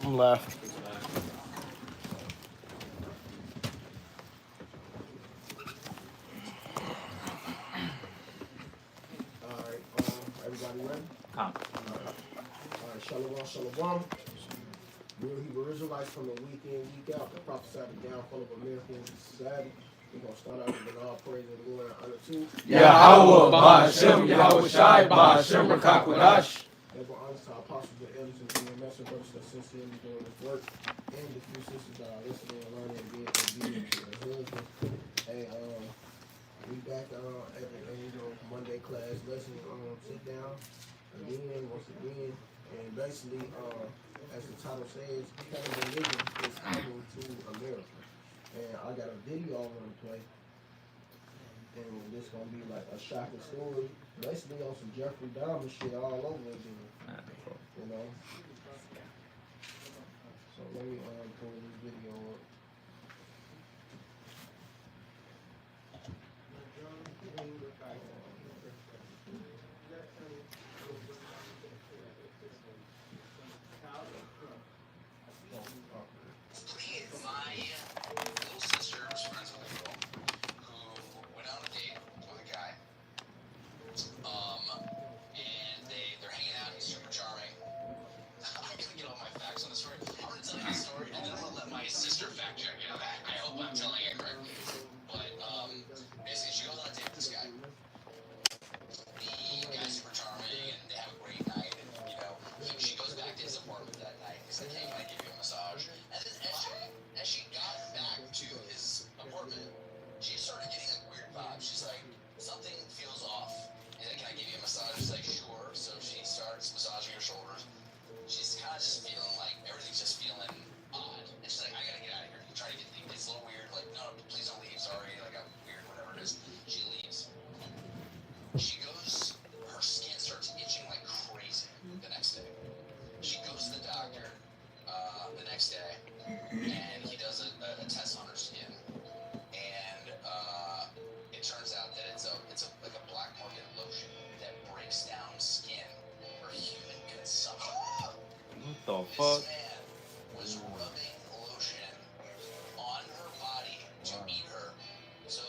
I'm left. Alright, everybody ready? Come. Alright, shalom. Real Hebrew Israelites from the week in, week out, that prophesy the downfall of American society. We're going to start out with all praise and glory and honor to Yahweh, Ba'ashem, Yahweh Shai, Ba'ashem, Rakakwadash. Therefore, honor to our apostles and elders and senior master brothers that sincerely doing this work, and the few sisters that are listening and learning and being obedient to their husbands. Hey, we back at the Monday class lesson. Sit down once again, and basically, as the title says, cannibalism is coming to America. And I got a video I want to play, and this gonna be like a shocking story, basically on some Jeffrey Dahmer shit all over again. You know. So let me pull this video up. The fuck? Was rubbing lotion on her body to eat her. So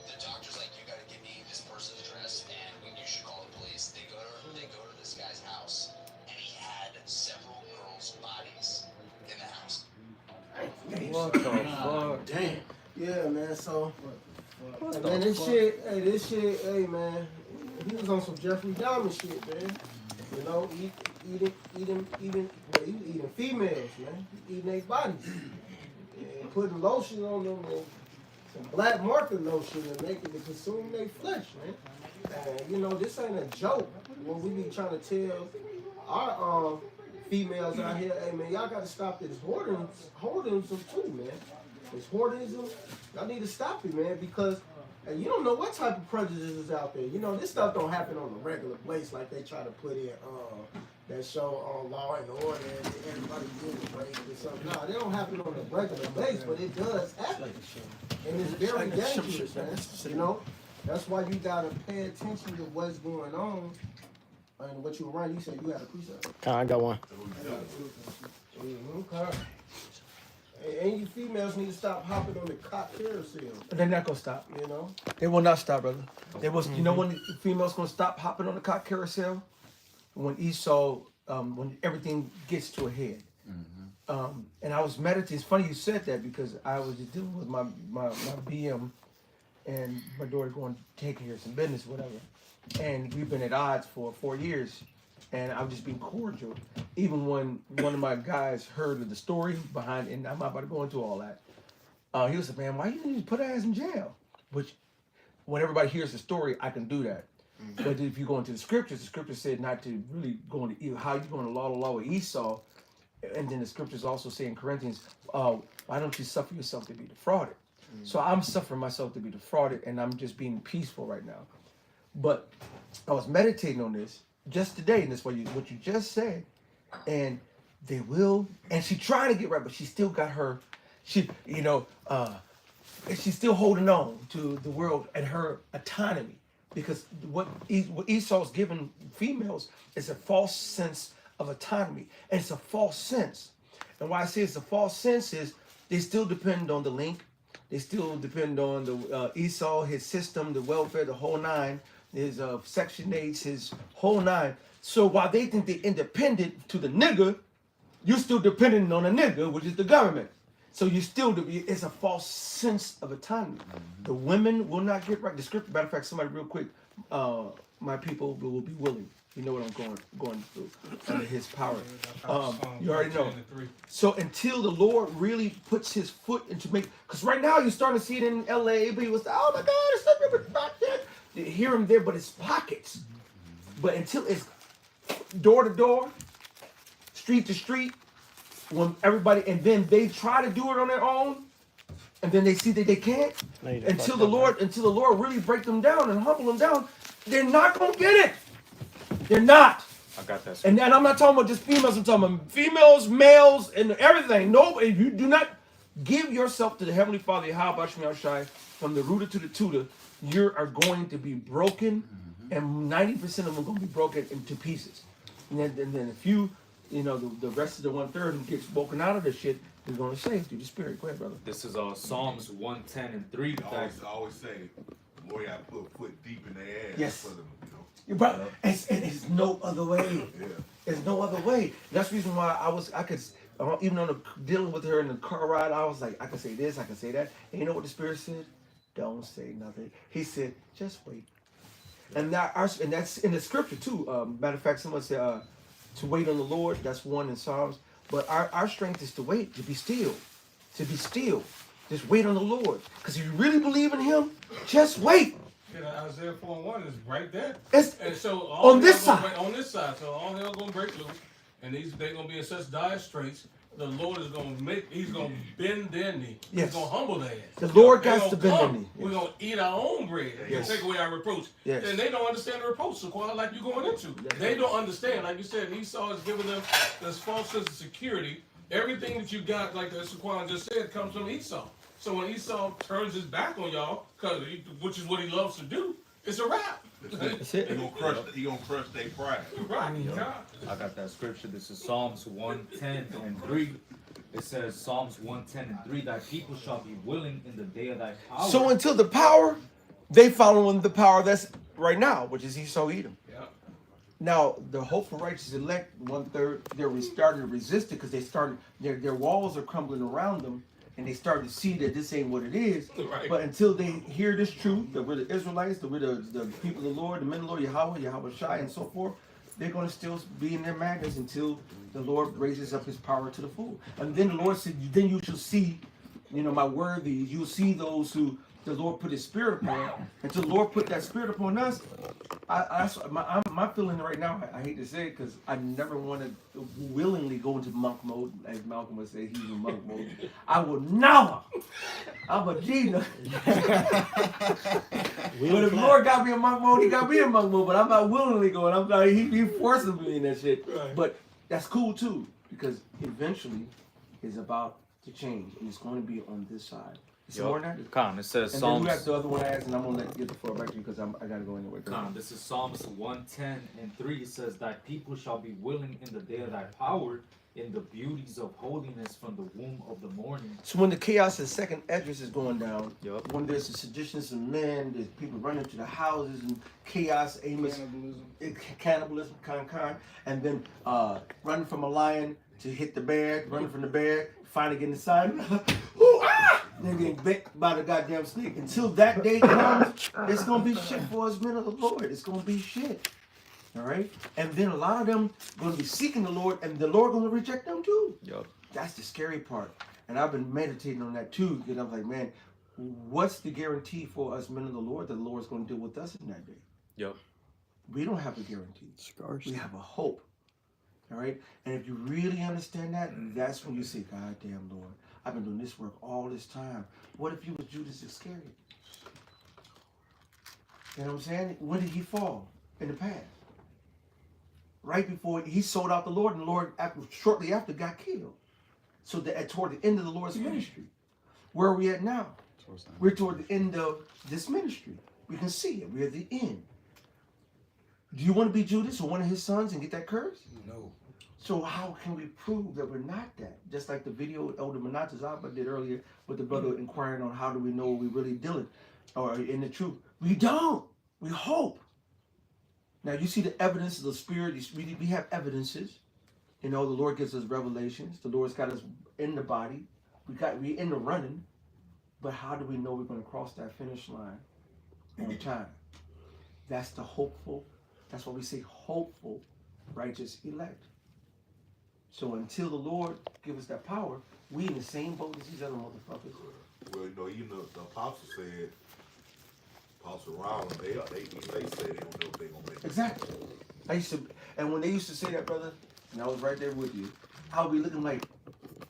the doctor's like, you gotta give me this person's address and you should call the police. They go to this guy's house, and he had several girls' bodies in the house. What the fuck? Damn. Yeah, man. So, What man, the fuck? this shit, hey, man. He was on some Jeffrey Dahmer shit, man. You know, eating females, man. Eating their bodies. And putting lotion on them and some black market lotion and making it consume their flesh, man. And, you know, this ain't a joke. When we be trying to tell our females out here, hey, man, y'all got to stop this hoardism too, man. This hoardism, y'all need to stop it, man, because and you don't know what type of prejudice is out there. You know, this stuff don't happen on a regular basis like they try to put in that show on Law and Order and everybody getting raped or something. No, they don't happen on a regular basis, but it does happen. And it's very dangerous, man. You know, that's why you got to pay attention to what's going on. And what you were running, you said you had a precept. I got one. Okay. And you females need to stop hopping on the cock carousel. They're not gonna stop. You know? They will not stop, brother. They was. You know when the females gonna stop hopping on the cock carousel? When Esau, when everything gets to a head. And I was meditating. It's funny you said that because I was just dealing with my BM and my daughter going to take care of some business, whatever. And we've been at odds for 4 years. And I've just been cordial. Even when one of my guys heard of the story behind, and I'm not about to go into all that, he was like, man, why you need to put her ass in jail? Which, when everybody hears the story, I can do that. But if you go into the scriptures said not to really go into how you going to law with Esau. And then the scriptures also say in Corinthians, why don't you suffer yourself to be defrauded? So I'm suffering myself to be defrauded, and I'm just being peaceful right now. But I was meditating on this just today, and that's what you just said. And they will, and she trying to get right, but she still got her, she's still holding on to the world and her autonomy. Because what Esau's giving females is a false sense of autonomy. And it's a false sense. And why I say it's a false sense is they still depend on the link. They still depend on the Esau, his system, the welfare, the whole nine, his Section 8s, his whole nine. So while they think they're independent to the nigger, you're still dependent on a nigger, which is the government. So you still, it's a false sense of autonomy. The women will not get right. The scripture, matter of fact, somebody real quick, my people will be willing. You know what I'm going through under his power. You already know. So until the Lord really puts his foot into because right now you're starting to see it in LA, people say, oh my God, it's something back there. You hear him there, but it's pockets. But until it's door to door, street to street, when everybody, and then they try to do it on their own, and then they see that they can't, until the Lord really break them down and humble them down, they're not gonna get it. They're not. I got that. And I'm not talking about just females. I'm talking about females, males, and everything. No, if you do not give yourself to the Heavenly Father, Yahweh Shai, from the rooter to the tutor, you are going to be broken, and 90% of them are going to be broken into pieces. And then if you know, the rest of the 1/3 who gets broken out of this shit is going to save through the Spirit. Go ahead, brother. This is Psalms 110:3. I always say, the more y'all put a foot deep in their ass, Yes. for them, you know. Bro, it's no other way. Yeah. There's no other way. That's the reason why I could, even on dealing with her in the car ride, I was like, I can say this, I can say that. And you know what the Spirit said? Don't say nothing. He said, just wait. And that's in the scripture too. Matter of fact, someone said to wait on the Lord. That's one in Psalms. But our strength is to wait, to be still, Just wait on the Lord. Because if you really believe in Him, just wait. Isaiah 4:1 is right there. And so on this side. On this side. So all hell gonna break loose. And they're gonna be in such dire straits. The Lord is gonna he's gonna bend their knee. Yes. He's gonna humble their ass. The Lord got to bend their knee. We're gonna eat our own bread Yes. and take away our reproach. Yes. And they don't understand the reproach, so quite like you're going into. They don't understand. Like you said, Esau is giving them this false sense of security. Everything that you got, like Saquon just said, comes from Esau. So when Esau turns his back on y'all, which is what he loves to do, it's a wrap. That's it. He gonna crush their pride. Right. Yeah. I got that scripture. This is Psalms 110:3. It says Psalms 110:3 that people shall be willing in the day of thy power. So until the power, they following the power that's right now, which is Esau Edom. Yeah. Now the hopeful righteous elect 1/3, they're starting to resist it because they started their walls are crumbling around them, and they start to see that this ain't what it is. Right. But until they hear this truth, that we're the Israelites, that we're the people of the Lord, the men of the Lord, Yahweh Shai, and so forth, they're going to still be in their madness until the Lord raises up his power to the full. And then the Lord said, then you shall see, my worthy, you'll see those who the Lord put his spirit upon. Until the Lord put that spirit upon us, my feeling right now, I hate to say it because I never want to willingly go into monk mode, as Malcolm would say, he's in monk mode. I will never. I'm a Gina. But if the Lord got me in monk mode, he got me in monk mode, but I'm not willingly going. I'm not, he forcing me in that shit. Right. But that's cool too, because eventually it's about to change, and it's going to be on this side. It's more than that. Con, it says And Psalms. then you got the other one I asked, and I'm gonna get the floor back to you because I gotta go anyway. Con, this is Psalms 110:3. It says thy people shall be willing in the day of thy power, in the beauties of holiness from the womb of the morning. So when the chaos of second address is going down, Yup. when there's the seditions of men, there's people running to the houses and chaos, cannibalism, and then running from a lion to hit the bear, running from the bear, finally getting inside, ooh, ah! Then getting bit by the goddamn snake. Until that day comes, it's gonna be shit for us men of the Lord. It's gonna be shit. All right? And then a lot of them gonna be seeking the Lord, and the Lord gonna reject them too. Yup. That's the scary part. And I've been meditating on that too, because I'm like, man, what's the guarantee for us men of the Lord that the Lord's gonna deal with us in that day? Yup. We don't have a guarantee. We have a hope. All right? And if you really understand that, that's when you say, God damn, Lord, I've been doing this work all this time. What if you was Judas Iscariot? You know what I'm saying? When did he fall? In the past. Right before he sold out the Lord, and the Lord shortly after got killed. So that toward the end of the Lord's ministry. Where are we at now? We're toward the end of this ministry. We can see it. We're at the end. Do you want to be Judas or one of his sons and get that curse? No. So how can we prove that we're not that? Just like the video Elder Manatas Abba did earlier with the brother inquiring on how do we know we really dealing or in the truth. We don't. We hope. Now you see the evidence of the Spirit. We have evidences. You know, the Lord gives us revelations. The Lord's got us in the body. We in the running. But how do we know we're going to cross that finish line on time? That's the hopeful. That's why we say hopeful, righteous elect. So until the Lord give us that power, we in the same boat as these other motherfuckers. Well, you know, even the apostle said, Apostle Ron, they say they don't know if they're gonna make it. Exactly. I used to, and when they used to say that, brother, and I was right there with you, I would be looking like,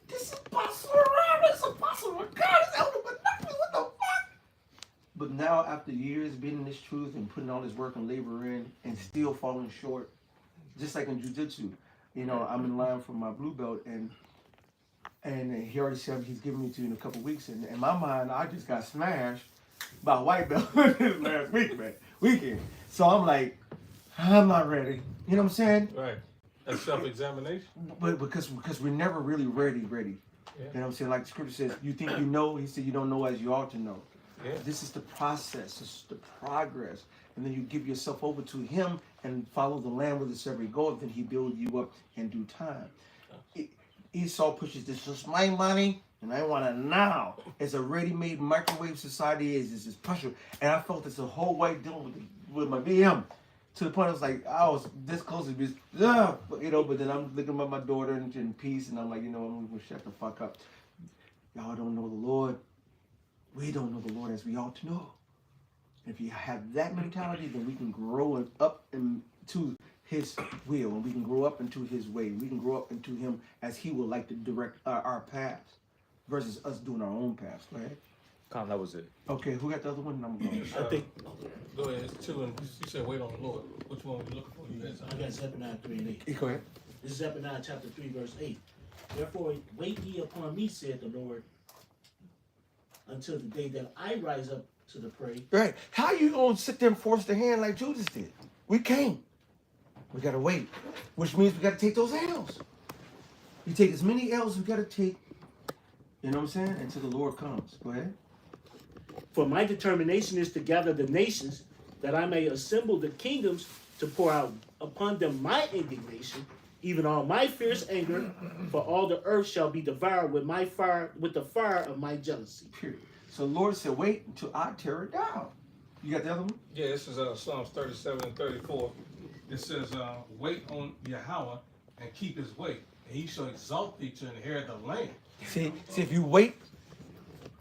this is Apostle Ron, this is Apostle God, it's Elder Manatas, what the fuck? But now, after years being in this truth and putting all this work and labor in, and still falling short, just like in jiu-jitsu, you know, I'm in line for my blue belt, and he already said he's giving me to in a couple weeks, and in my mind, I just got smashed by a white belt this last weekend. So I'm like, I'm not ready. You know what I'm saying? Right. That's self-examination. But because we're never really ready. Yeah. You know what I'm saying? Like the scripture says, you think you know, he said you don't know as you ought to know. Yeah. This is the process, this is the progress. And then you give yourself over to him and follow the land where the every goeth, then he build you up in due time. Esau pushes this is my money and I want it now. It's a ready-made microwave society is this pressure. And I felt this the whole way dealing with my BM. To the point I was like, I was this close to be, you know, but then I'm looking at my daughter in peace and I'm like, you know, I'm gonna shut the fuck up. Y'all don't know the Lord. We don't know the Lord as we ought to know. If you have that mentality, then we can grow up into his will, and we can grow up into his way. We can grow up into him as he would like to direct our paths versus us doing our own paths. Go ahead. Con, that was it. Okay, who got the other one? I'm going. I think Go ahead. It's two, and you said wait on the Lord. Which one were you looking for? You guys. I got Zephaniah 3 and 8. Go ahead. This is Zephaniah chapter 3, verse 8. Therefore, wait ye upon me, saith the Lord, until the day that I rise up to the prey. Right. How you gonna sit there and force the hand like Judas did? We can't. We gotta wait, which means we gotta take those L's. You take as many L's as we gotta take. You know what I'm saying? Until the Lord comes. Go ahead. For my determination is to gather the nations, that I may assemble the kingdoms to pour out upon them my indignation, even all my fierce anger, for all the earth shall be devoured with my fire, with the fire of my jealousy. Period. So the Lord said, wait until I tear it down. You got the other one? Yeah, this is Psalms 37 and 34. It says, wait on Yahweh and keep his way, and he shall exalt thee to inherit the land. See, if you wait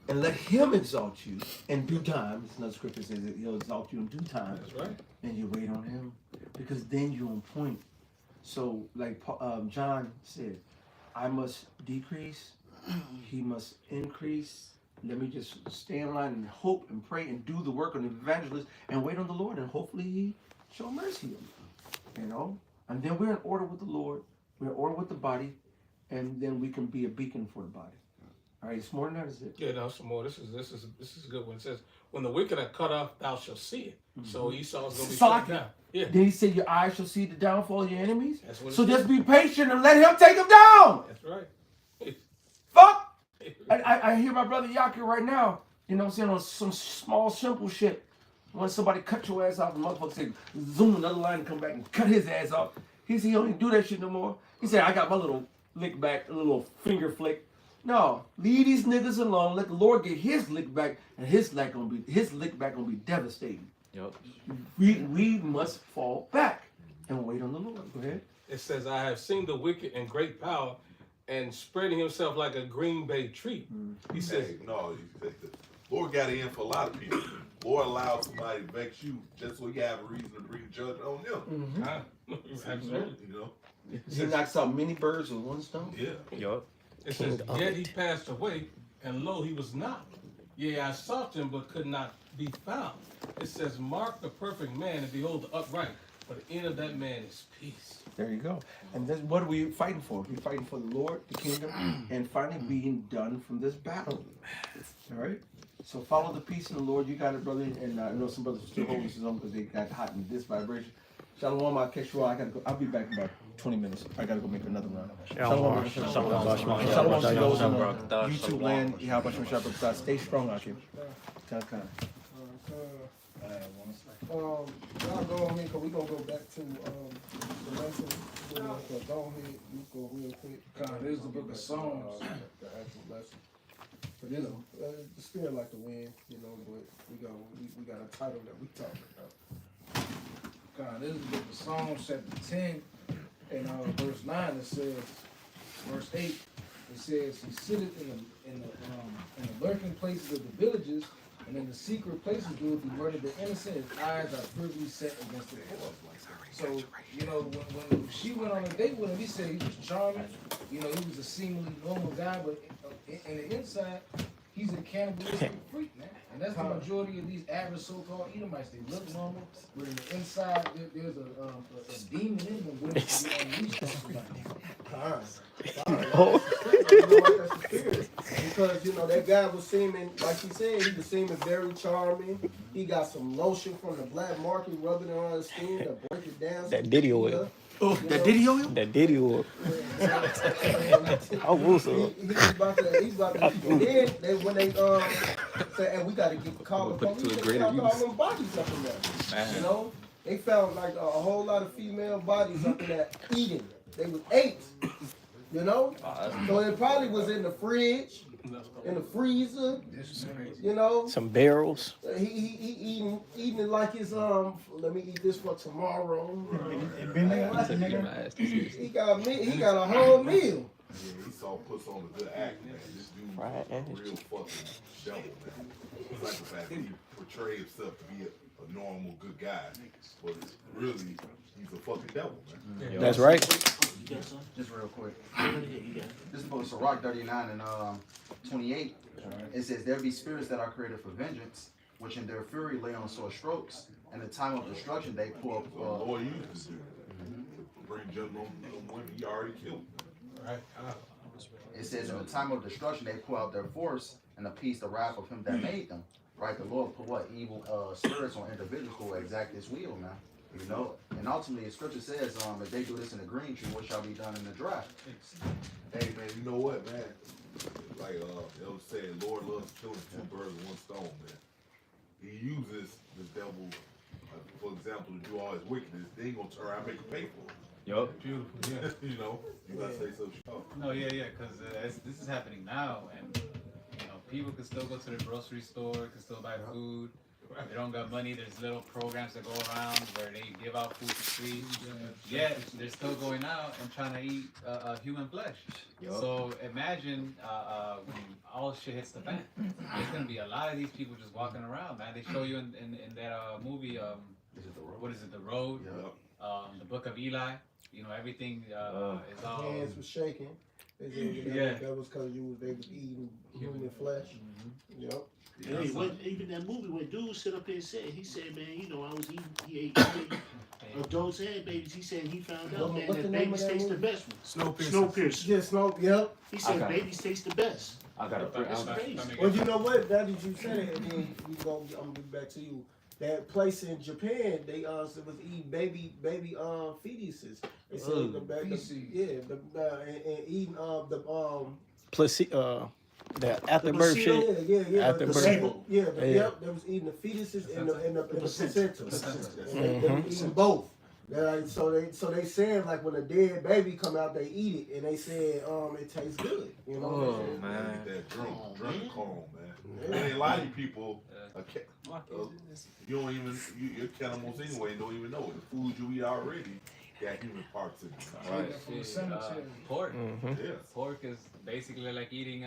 and let him exalt you in due time, it's another scripture says that he'll exalt you in due time. That's right. And you wait on him, because then you're on point. So, like John said, I must decrease, he must increase. Let me just stay in line and hope and pray and do the work of an evangelist and wait on the Lord, and hopefully he show mercy on me. You know? And then we're in order with the Lord, we're in order with the body, and then we can be a beacon for the body. All right, it's more than that, is it? Yeah, no, some more. This is a good one. It says, when the wicked are cut off, thou shalt see it. So Esau's gonna be shut down. Yeah. Then he said, your eyes shall see the downfall of your enemies. That's what it So says. just be patient and let him take them down. That's right. Fuck. I hear my brother Yaki right now, you know what I'm saying, on some small, simple shit. When somebody cut your ass off, the motherfucker say, zoom another line and come back and cut his ass off. He said he don't even do that shit no more. He said, I got my little lick back, a little finger flick. No, leave these niggas alone. Let the Lord get his lick back, and his lick back gonna be devastating. Yep. We must fall back and wait on the Lord. Go ahead. It says, I have seen the wicked in great power and spreading himself like a green bay tree. He says, Hey, no, the Lord got it in for a lot of people. Lord allowed somebody to vex you just so you have a reason to bring judgment on them. absolutely. You know? He knocks out many birds with one stone. Yeah. Yup. It says, yet he passed away, and lo, he was not. Yea, I sought him, but could not be found. It says, mark the perfect man, and behold the upright. For the end of that man is peace. There you go. And then what are we fighting for? We're fighting for the Lord, the kingdom, and finally being done from this battle. All right? So follow the peace of the Lord. You got it, brother. And I know some brothers are still holding some because they got hot in this vibration. Shalom, I'll catch you all. I gotta go. I'll be back in about 20 minutes. I gotta go make another run. Shalom. Shalom. Shalom. To those on YouTube land. Yahweh Shem Shabbat God. Stay strong out here. Y'all go on here, cause we gonna go back to the lesson. Go ahead, you go real quick. God, this is the book of Psalms. The actual lesson. But you know, the spirit like to win, you know, but we got a title that we talking about. God, this is the book of Psalms, chapter 10, and verse 9. It says, verse 8. It says, "He sitteth in the lurking places of the villages, and in the secret places doeth he murder the innocent. His eyes are privily set against the poor." So, you know, when she went on a date with him, he said he was charming. You know, he was a seemingly normal guy, but in the inside, he's a cannibalistic freak, man. And that's the majority of these average so-called Edomites. They look normal, but in the inside, there's a demon in them waiting to be unleashed on somebody. You know what, that's the spirit. Because, you know, that guy was seeming, like he said, he was seeming very charming. He got some lotion from the black market, rubbing it on his skin to break it down. That Diddy oil. Oh, that Diddy oil? That Diddy oil. I will so. He's about to, and then when they said, and we got to call the police, they found all them bodies up in there. You know, they found like a whole lot of female bodies up in there eating. They was ate. You know, so it probably was in the fridge, in the freezer. You know, Some barrels. he eating it like it's let me eat this for tomorrow. He got a whole meal. Yeah, Esau puts on a good act, man. This dude Right, is a real fucking devil, man. It's like the fact that he portrays himself to be a normal, good guy, but really, he's a fucking devil, man. Yeah. That's right. Just real quick. This is book Sirach 39 and 28. It says, "There be spirits that are created for vengeance, which in their fury lay on sore strokes. And in the time of destruction they pull up." So the Lord used this dude. Bring judgment on women he already killed. Right. It says, "In the time of destruction they pull out their force and appease the wrath of him that made them." Right? The Lord put what evil spirits on individuals who exact his will, man. You know, and ultimately, the scripture says, if they do this in the green tree, what shall be done in the dry? Hey, man, you know what, man? Like, it was saying, Lord loves killing two birds with one stone, man. He uses the devil, for example, to do all his wickedness. They ain't gonna turn around and make him pay for it. Yup. Beautiful, yeah. You know, you gotta say so. No, yeah, because this is happening now, and you know, people can still go to the grocery store, can still buy food. If they don't got money, there's little programs that go around where they give out food for free. Yet they're still going out and trying to eat human flesh. So imagine when all shit hits the fan. There's gonna be a lot of these people just walking around, man. They show you in that movie. What is it? The Road. The Book of Eli. You know, everything is all. Hands was shaking. They said that was because they was eating human flesh. Yep. Hey, even that movie when dude sit up there and said, he said, man, you know, I was eating, he ate adults and babies. He said he found out, man, that babies taste the best. Snowpiercer. Yeah, yep. He said babies taste the best. I got That's crazy. Well, you know what? Now that you said it, and then I'm gonna get back to you. That place in Japan, they was eating baby fetuses. They said the and eating the afterbirth shit. Afterbirth. Yep. They was eating the fetuses and the placenta. They was eating both. So they said like when a dead baby come out, they eat it, and they said it tastes good. You know. Oh man, that drunk corn, man. And a lot of people, you don't even you're cannibals anyway. Don't even know it. The food you eat already got human parts in it. Right. Pork. Yeah. Pork is basically like eating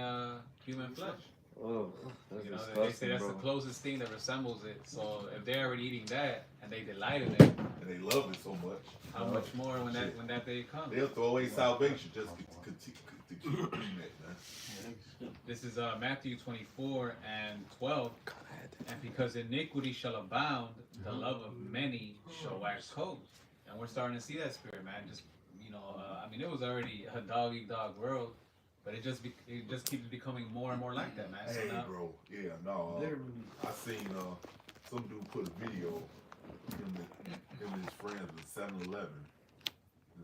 human flesh. Oh, that's You know, disgusting, they say that's bro. the closest thing that resembles it. So if they're already eating that and they delight in it, And they love it so much. how much more when that day comes? They'll throw away salvation just to keep eating it, man. This is Matthew 24 and 12. And because iniquity shall abound, the love of many shall wax cold. And we're starting to see that spirit, man. Just I mean, it was already a dog eat dog world, but it just keeps becoming more and more like that, man. Hey, bro, yeah, no. I seen some dude put a video him and his friends with 7-Eleven.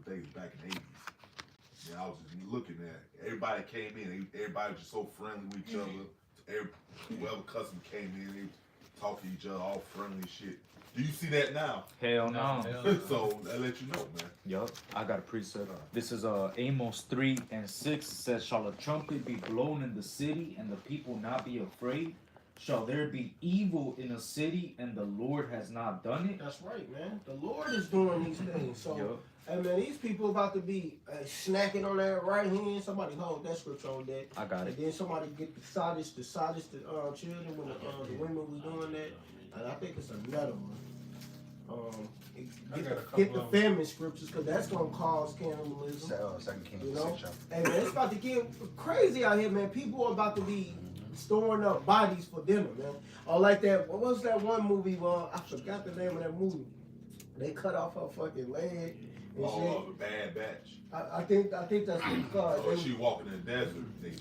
The days back in the 80s. And I was just looking at it. Everybody came in. Everybody was just so friendly with each other. Whoever customer came in, they talk to each other, all friendly shit. Do you see that now? Hell no. So that let you know, man. Yup, I got a precept. This is Amos 3:6. It says, "Shall a trumpet be blown in the city, and the people not be afraid? Shall there be evil in a city, and the Lord has not done it?" That's right, man. The Lord is doing these things. So, Yup. hey, man, these people about to be snacking on that right hand. Somebody hold that scripture on that. I got it. And then somebody get the sadish children when the women was doing that. And I think it's another one. Get the famine scriptures, because that's going to cause cannibalism. 2 Kings, You know? 6 chapter. Hey, man, it's about to get crazy out here, man. People are about to be storing up bodies for dinner, man. Or like that, what was that one movie? Well, I forgot the name of that movie. They cut off her fucking leg and shit. The Bad Batch. I think that's what it's called. Oh, she walking in the desert. They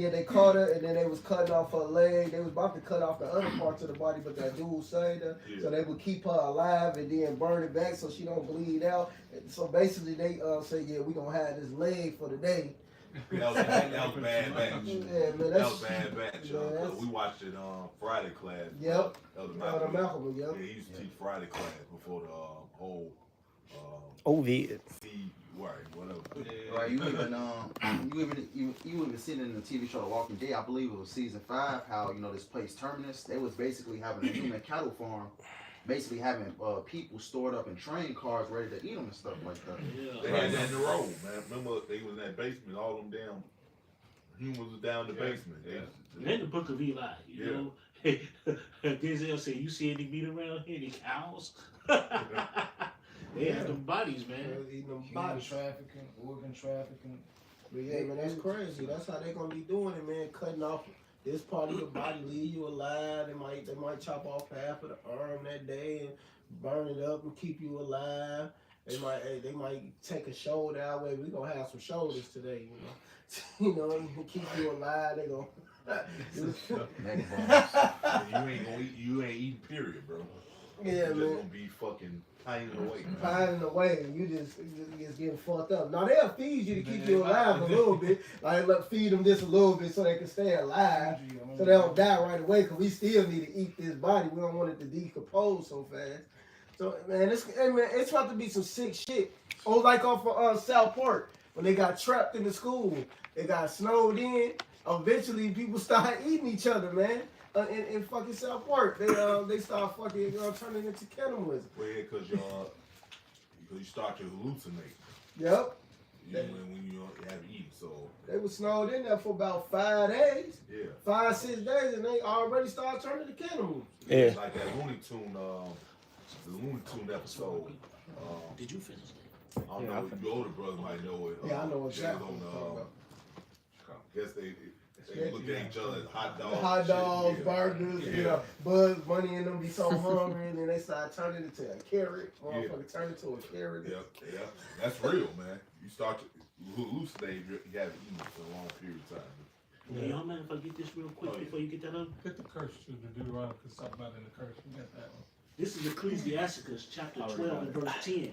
They caught her and then they was cutting off her leg. They was about to cut off the other parts of the body, but that dude saved her. Yeah. So they would keep her alive and then burn it back so she don't bleed out. And so basically they say, yeah, we gonna have this leg for the day. That was Bad Batch. Yeah, man, That was Bad Batch. Yeah, We watched it Friday class. Yep. Elder Malcolm, Malcolm. yep. Yeah, he used to teach Friday class before the whole Ovid. whatever. Right, you even seen it in the TV show The Walking Dead. I believe it was season 5. How this place Terminus, they was basically having a human cattle farm, basically having people stored up in train cars ready to eat them and stuff like that. Yeah. They had that in the road, man. Remember they was in that basement. All them damn humans was down in the basement. In the Book of Eli, you know, Denzel said, "You see any meat around here? Any cows?" They have them bodies, man. Eating them Human bodies. trafficking, organ trafficking. But yeah, man, that's crazy. That's how they gonna be doing it, man. Cutting off this part of your body, leave you alive. They might chop off half of the arm that day and burn it up and keep you alive. They might take a shoulder out. We gonna have some shoulders today, you know. And keep you alive. They gonna. You ain't eating, period, bro. Yeah, you man. just gonna be fucking pining away. Pining away, and you just getting fucked up. Now they'll feed you to keep you alive a little bit. Like feed them just a little bit so they can stay alive, so they don't die right away. Cause we still need to eat this body. We don't want it to decompose so fast. So man, it's about to be some sick shit. Oh, like off of South Park when they got trapped in the school, they got snowed in. Eventually, people start eating each other, man. In fucking South Park, they start fucking turning into cannibalism. Well, yeah, because you start to hallucinate. Yep. When you have eaten, so they were snowed in there for about 5 days. Yeah. 5-6 days, and they already started turning to cannibals. Yeah. It's like that Looney Tune, the Looney Tune episode. Did you finish I don't know. Your older brother might know it. Yeah, I know exactly what you're talking about. Guess they look at each other as hot dogs. Hot dogs, shit. burgers, you know, Buzz Bunny and them be so hungry, and then they start turning into a carrot. Motherfucker turn into a carrot. Yeah. That's real, man. You start to hallucinate, you haven't eaten for a long period of time. Yeah. Y'all mind if I get this real quick before you get that up? Get the curse to the Deuteronomy, because something about in the curse. We got that one. This is Ecclesiasticus chapter 12 and verse 10.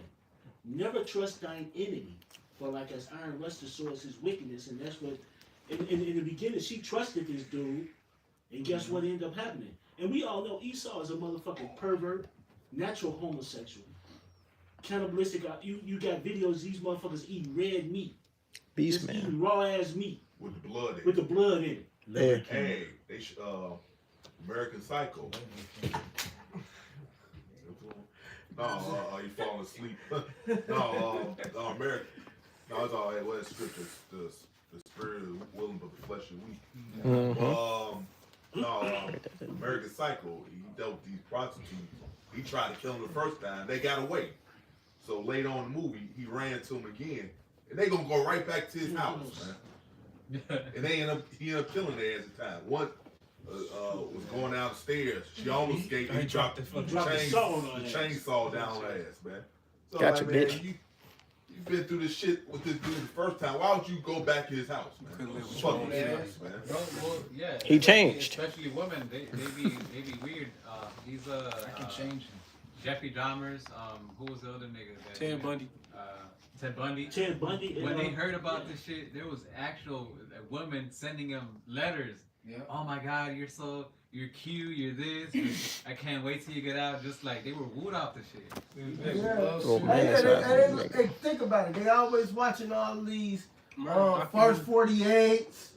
Never trust thine enemy, for like as iron rusteth, so is his wickedness. And that's what, in the beginning, she trusted this dude, and guess what ended up happening? And we all know Esau is a motherfucking pervert, natural homosexual, cannibalistic. You got videos, these motherfuckers eating red meat. Beast just man. eating raw ass meat. With the blood in it. With the blood in it. Yeah. Hey, they American Psycho. No, you falling asleep. No, American. No, it's all right. What is scripture? The spirit is willing, but the flesh is weak. American Psycho. He dealt with these prostitutes. He tried to kill them the first time. They got away. So later on in the movie, he ran to them again, and they gonna go right back to his house, man. And he ended up killing their ass at the time. One was going down the stairs. She almost escaped. He dropped the chainsaw down her ass, man. So, Gotcha, like, man, bitch. You've been through this shit with this dude the first time. Why would you go back to his house, man? Fucking ass, man. Well, yeah. He changed. Especially women, they be weird. I can change him. Jeffrey Dahmer's, who was the other nigga? Ted Bundy. Ted Bundy. Ted Bundy. When they heard about this shit, there was actual women sending him letters. Yeah. Oh my God, you're cute, you're this. I can't wait till you get out. Just like they were wooed off the shit. Hey, think about it. They always watching all these first 48s,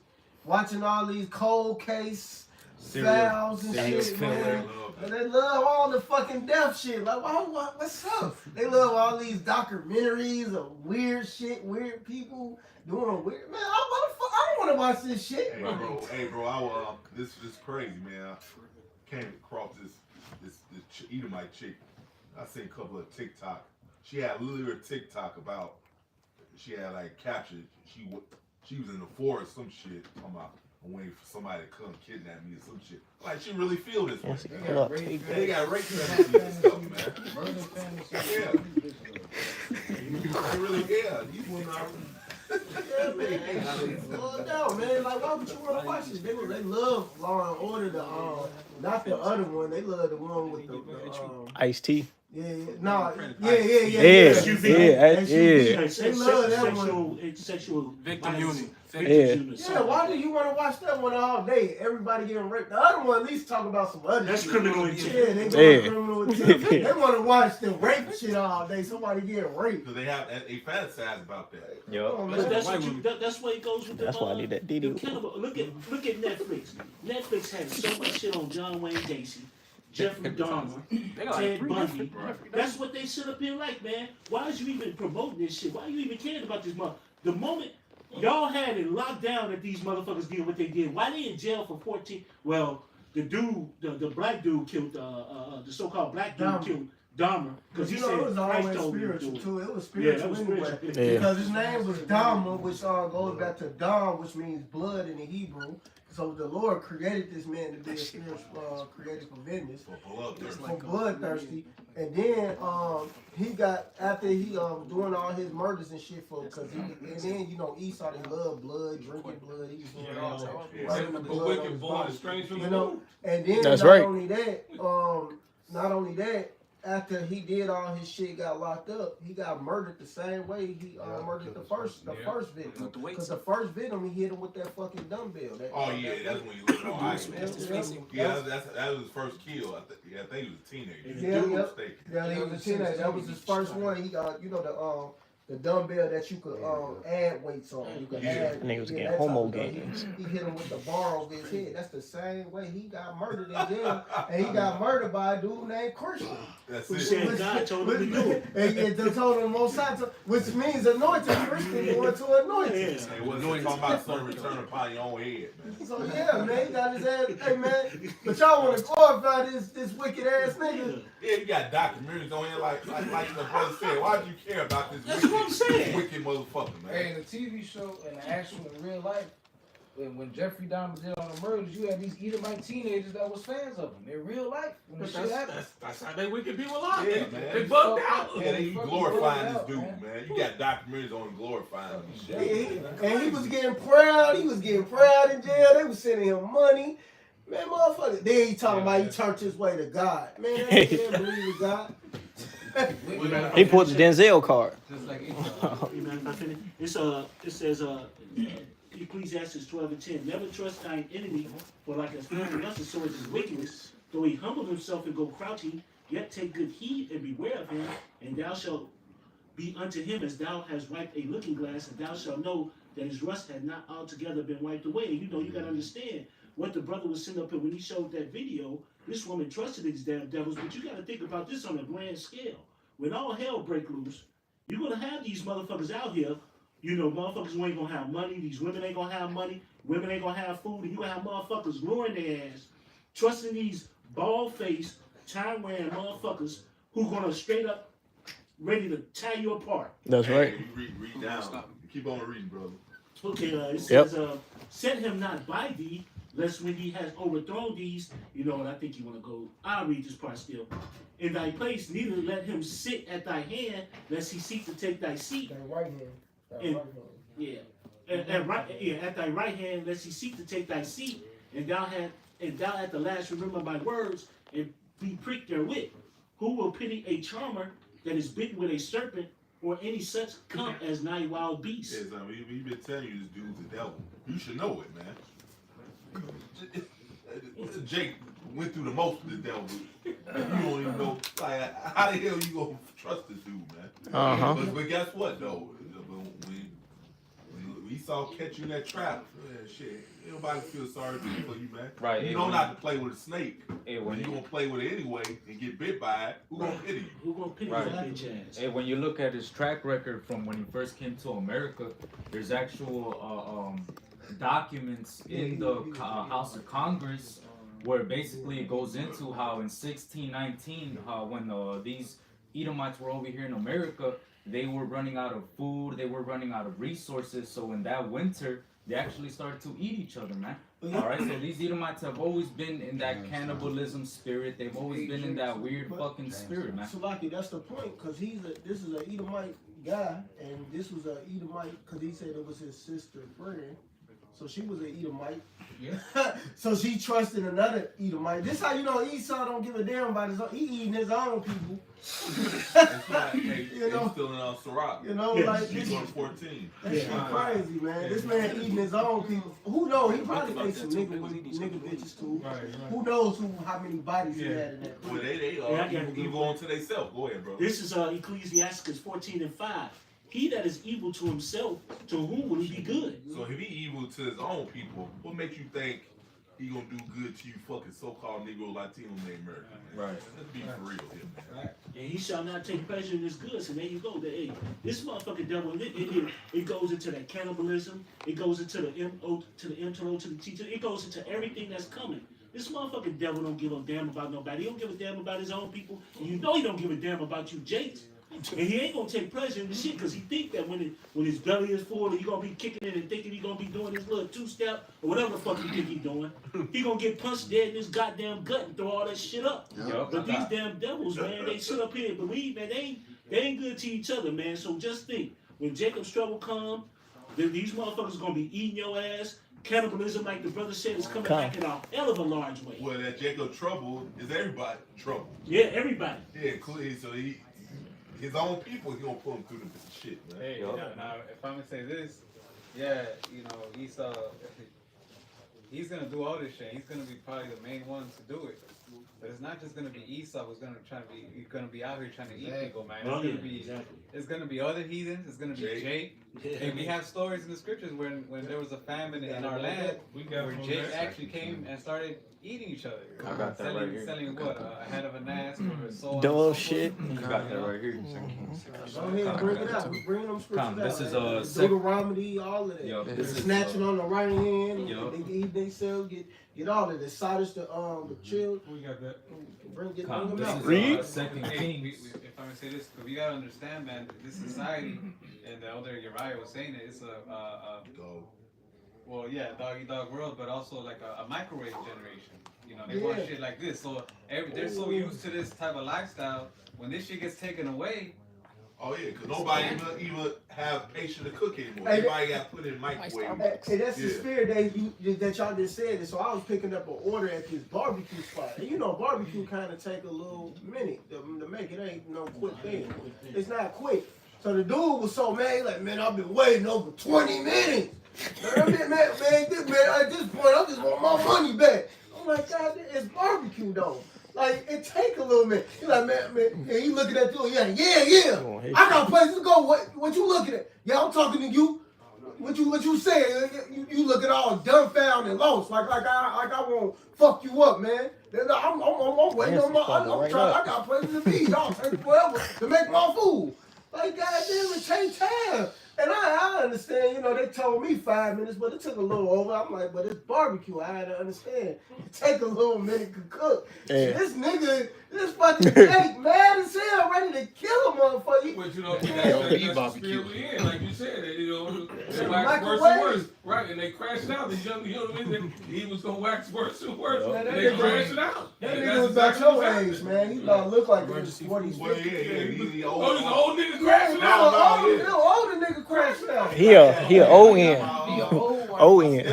watching all these cold case files and shit, man. And they love all the fucking death shit. Like, what's up? They love all these documentaries of weird shit, weird people doing weird. Man, I don't want to watch this shit. Hey, bro, this is crazy, man. I came across this Edomite chick. I seen a couple of TikTok. She had literally a TikTok about. She had like captured. She was in the forest, some shit. Talking about I'm waiting for somebody to come kidnap me or some shit. Like she really feel this way. They got rape fantasies and stuff, man. Murder fantasy. Yeah. They really, yeah. These women are. Yeah, man. No, man. Like, why would you want to watch it? They love Law and Order. Not the other one. They love the one with the Ice-T. Yeah. They love that one. Sexual victim unit. Yeah, why do you want to watch that one all day? Everybody getting raped. The other one at least talk about some other That's shit. criminal intent. Yeah, they criminal intent. They want to watch the rape shit all day. Somebody getting raped. Because they fantasize about that. But that's why it goes with the. That's why I need that Diddy. Look at Netflix. Netflix had so much shit on John Wayne Gacy, Jeffrey Dahmer, Ted Bundy. That's what they sit up here like, man. Why is you even promoting this shit? Why are you even caring about this mother? The moment y'all had it locked down that these motherfuckers did what they did, why they in jail for 14? Well, the black dude killed the so-called black dude killed Dahmer because he said it was always spiritual too. It was spiritual anyway. Because his name was Dahmer, which goes back to Dam, which means blood in the Hebrew. So the Lord created this man to be a spiritual created for vengeance, for bloodthirsty. And then he got after he doing all his murders and shit for because and then Esau they love blood, drinking blood. He was doing all that, running the blood on his body, And then that's not right. only that. After he did all his shit, got locked up, he got murdered the same way he murdered the first victim. Because the first victim, he hit him with that fucking dumbbell. That's when you look on ice. Yeah, that was his first kill. I think he was a teenager. Yeah, he was a teenager. That was his first one. He got, the dumbbell that you could add weights on. You could add. And he was getting homo games. He hit him with the bar over his head. That's the same way he got murdered in jail. And he got murdered by a dude named Christian. That's who said God told him to do it. And they told him most times, which means anointed. Christian going to anointed. It wasn't talking about some return upon your own head, man. So yeah, man, he got his ass. Hey man, but y'all want to glorify this wicked ass nigga. Yeah, you got documentaries on here like the brother said. Why do you care about this wicked motherfucker, man? Hey, in the TV show and the actual in real life, when Jeffrey Dahmer did all the murders, you had these Edomite teenagers that was fans of him in real life. When the shit happened. That's how they wicked people are. Yeah, man. They bugged out. Yeah, you glorifying this dude, man. You got documentaries on him glorifying him and shit. And he was getting proud. He was getting proud in jail. They was sending him money. Man, motherfucker. Then he talking about he turned his way to God. Man, he didn't believe in God. He pulled the Denzel card. Just like it says Ecclesiastes 12:10. Never trust thine enemy, for like as found us, so is his wickedness. Though he humble himself and go crouching, yet take good heed and beware of him, and thou shalt be unto him as thou hast wiped a looking glass, and thou shalt know that his rust had not altogether been wiped away. And you gotta understand what the brother was sitting up here when he showed that video. This woman trusted these damn devils, but you gotta think about this on a grand scale. When all hell break loose, you're gonna have these motherfuckers out here. Motherfuckers who ain't gonna have money. These women ain't gonna have money. Women ain't gonna have food. And you gonna have motherfuckers luring their ass, trusting these bald-faced, time-wearing motherfuckers who gonna straight up ready to tear you apart. That's right. Read down. Keep on reading, brother. Okay, it says, send him not by thee, lest when he has overthrown these, and I think you want to go, I'll read this part still. In thy place, neither let him sit at thy hand, lest he seek to take thy seat. That right hand. At thy right hand, lest he seek to take thy seat, and thou at the last remember my words, and be pricked therewith. Who will pity a charmer that is bitten with a serpent, or any such cunt as 9 wild beasts? Yes, I mean, we've been telling you this dude's the devil. You should know it, man. Jake went through the most of the devil. You don't even know, like, how the hell you gonna trust this dude, man? But guess what, though? When Esau catch you in that trap, man, shit, nobody feel sorry for you, man. Right. You know not to play with a snake. Hey, When you gonna play with it anyway and get bit by it, who gonna pity you? Who gonna pity Right. that bitch ass? Hey, when you look at his track record from when he first came to America, there's actual documents in the House of Congress where basically it goes into how in 1619, when these Edomites were over here in America, they were running out of food, they were running out of resources. So in that winter, they actually started to eat each other, man. All right, so these Edomites have always been in that cannibalism spirit. They've always been in that weird fucking spirit, man. Salaki, that's the point, because this is an Edomite guy, and this was an Edomite, because he said it was his sister friend. So she was an Edomite. Yeah. So she trusted another Edomite. This how you know Esau don't give a damn about his own. He eating his own people. That's why You know? he's still in Sirach. You know, like He's on 14. that shit crazy, man. This man eating his own people. Who knows? He probably ate some nigga bitches too. Right. Who knows how many bodies he had in that? Well, they evil on to themselves. Go ahead, bro. This is Ecclesiastes 14:5. He that is evil to himself, to whom will he be good? So if he evil to his own people, what makes you think he gonna do good to you fucking so-called Negro Latino named America? Right. Let's be for real here, man. And he shall not take pleasure in his goods. And there you go. Hey, this motherfucking devil, it goes into that cannibalism. It goes into the MO, to the intro, to the teacher. It goes into everything that's coming. This motherfucking devil don't give a damn about nobody. He don't give a damn about his own people. And you know he don't give a damn about you, Jakes. And he ain't gonna take pleasure in the shit because he think that when his belly is full, he gonna be kicking it and thinking he gonna be doing his little two-step or whatever the fuck he think he doing. He gonna get punched dead in his goddamn gut and throw all that shit up. Yep. But these damn devils, man, they sit up here and believe, man, they ain't good to each other, man. So just think, when Jacob's trouble come, then these motherfuckers gonna be eating your ass. Cannibalism, like the brother said, is coming back in a hell of a large way. Well, that Jacob trouble is everybody trouble. Yeah, everybody. Yeah, clearly. So his own people, he gonna put him through the shit, man. Hey, now if I'm gonna say this, yeah, you know, Esau, he's gonna do all this shit. He's gonna be probably the main one to do it. But it's not just gonna be Esau who's gonna be out here trying to eat people, man. It's gonna be other heathens. It's gonna be Jake. And we have stories in the scriptures when there was a famine in our land, where Jake actually came and started eating each other. I got that right here. Selling what? A head of an ass or a soul. Dog shit. You got that right here. Go ahead and bring it out. We bring them scriptures out. This is Deuteronomy, all of that. Yo, this is Snatching on the right hand. Yo. They eat themselves. Get all of this. Sadish the chill. We got that. Bring This them out. is Read. Second Hey, Kings. if I'm gonna say this, because we gotta understand, man, this society, and the elder Uriah was saying it, it's dog eat dog world, but also like a microwave generation. You know, they want shit like this, so they're so used to this type of lifestyle. When this shit gets taken away, Oh yeah, because nobody even have patience to cook anymore. Everybody got put in microwave. Hey, that's the spirit that y'all just said. So I was picking up an order at this barbecue spot. And you know, barbecue kind of take a little minute to make. It ain't no quick thing. It's not quick. So the dude was so mad, like, man, I've been waiting over 20 minutes. Man, at this point, I just want my money back. I'm like, God, it's barbecue though. Like, it take a little minute. He's like, man, and he looking at you, yeah. I got places to go. What you looking at? Yeah, I'm talking to you. What you saying? You looking all dumbfounded and lost. Like I won't fuck you up, man. I'm waiting on my. I got places to be. Y'all take forever to make my food. Like, goddamn, it take time. And I understand, you know, they told me 5 minutes, but it took a little over. I'm like, but it's barbecue. I had to understand. It take a little minute to cook. Yeah. This fucking Jake mad as hell, ready to kill a motherfucker. But you know, that's the spirit we in. Like you said, you know, they wax worse and worse. Right, and they crashed out. The young, you know what I mean? He was going to wax worse and worse. Man, and they crashed out. That nigga was about your age, man. He look like he was 40s, 50s. Well, he's the old. Oh, he's an old nigga crashing out. Older nigga crashing out. He a ON. ON.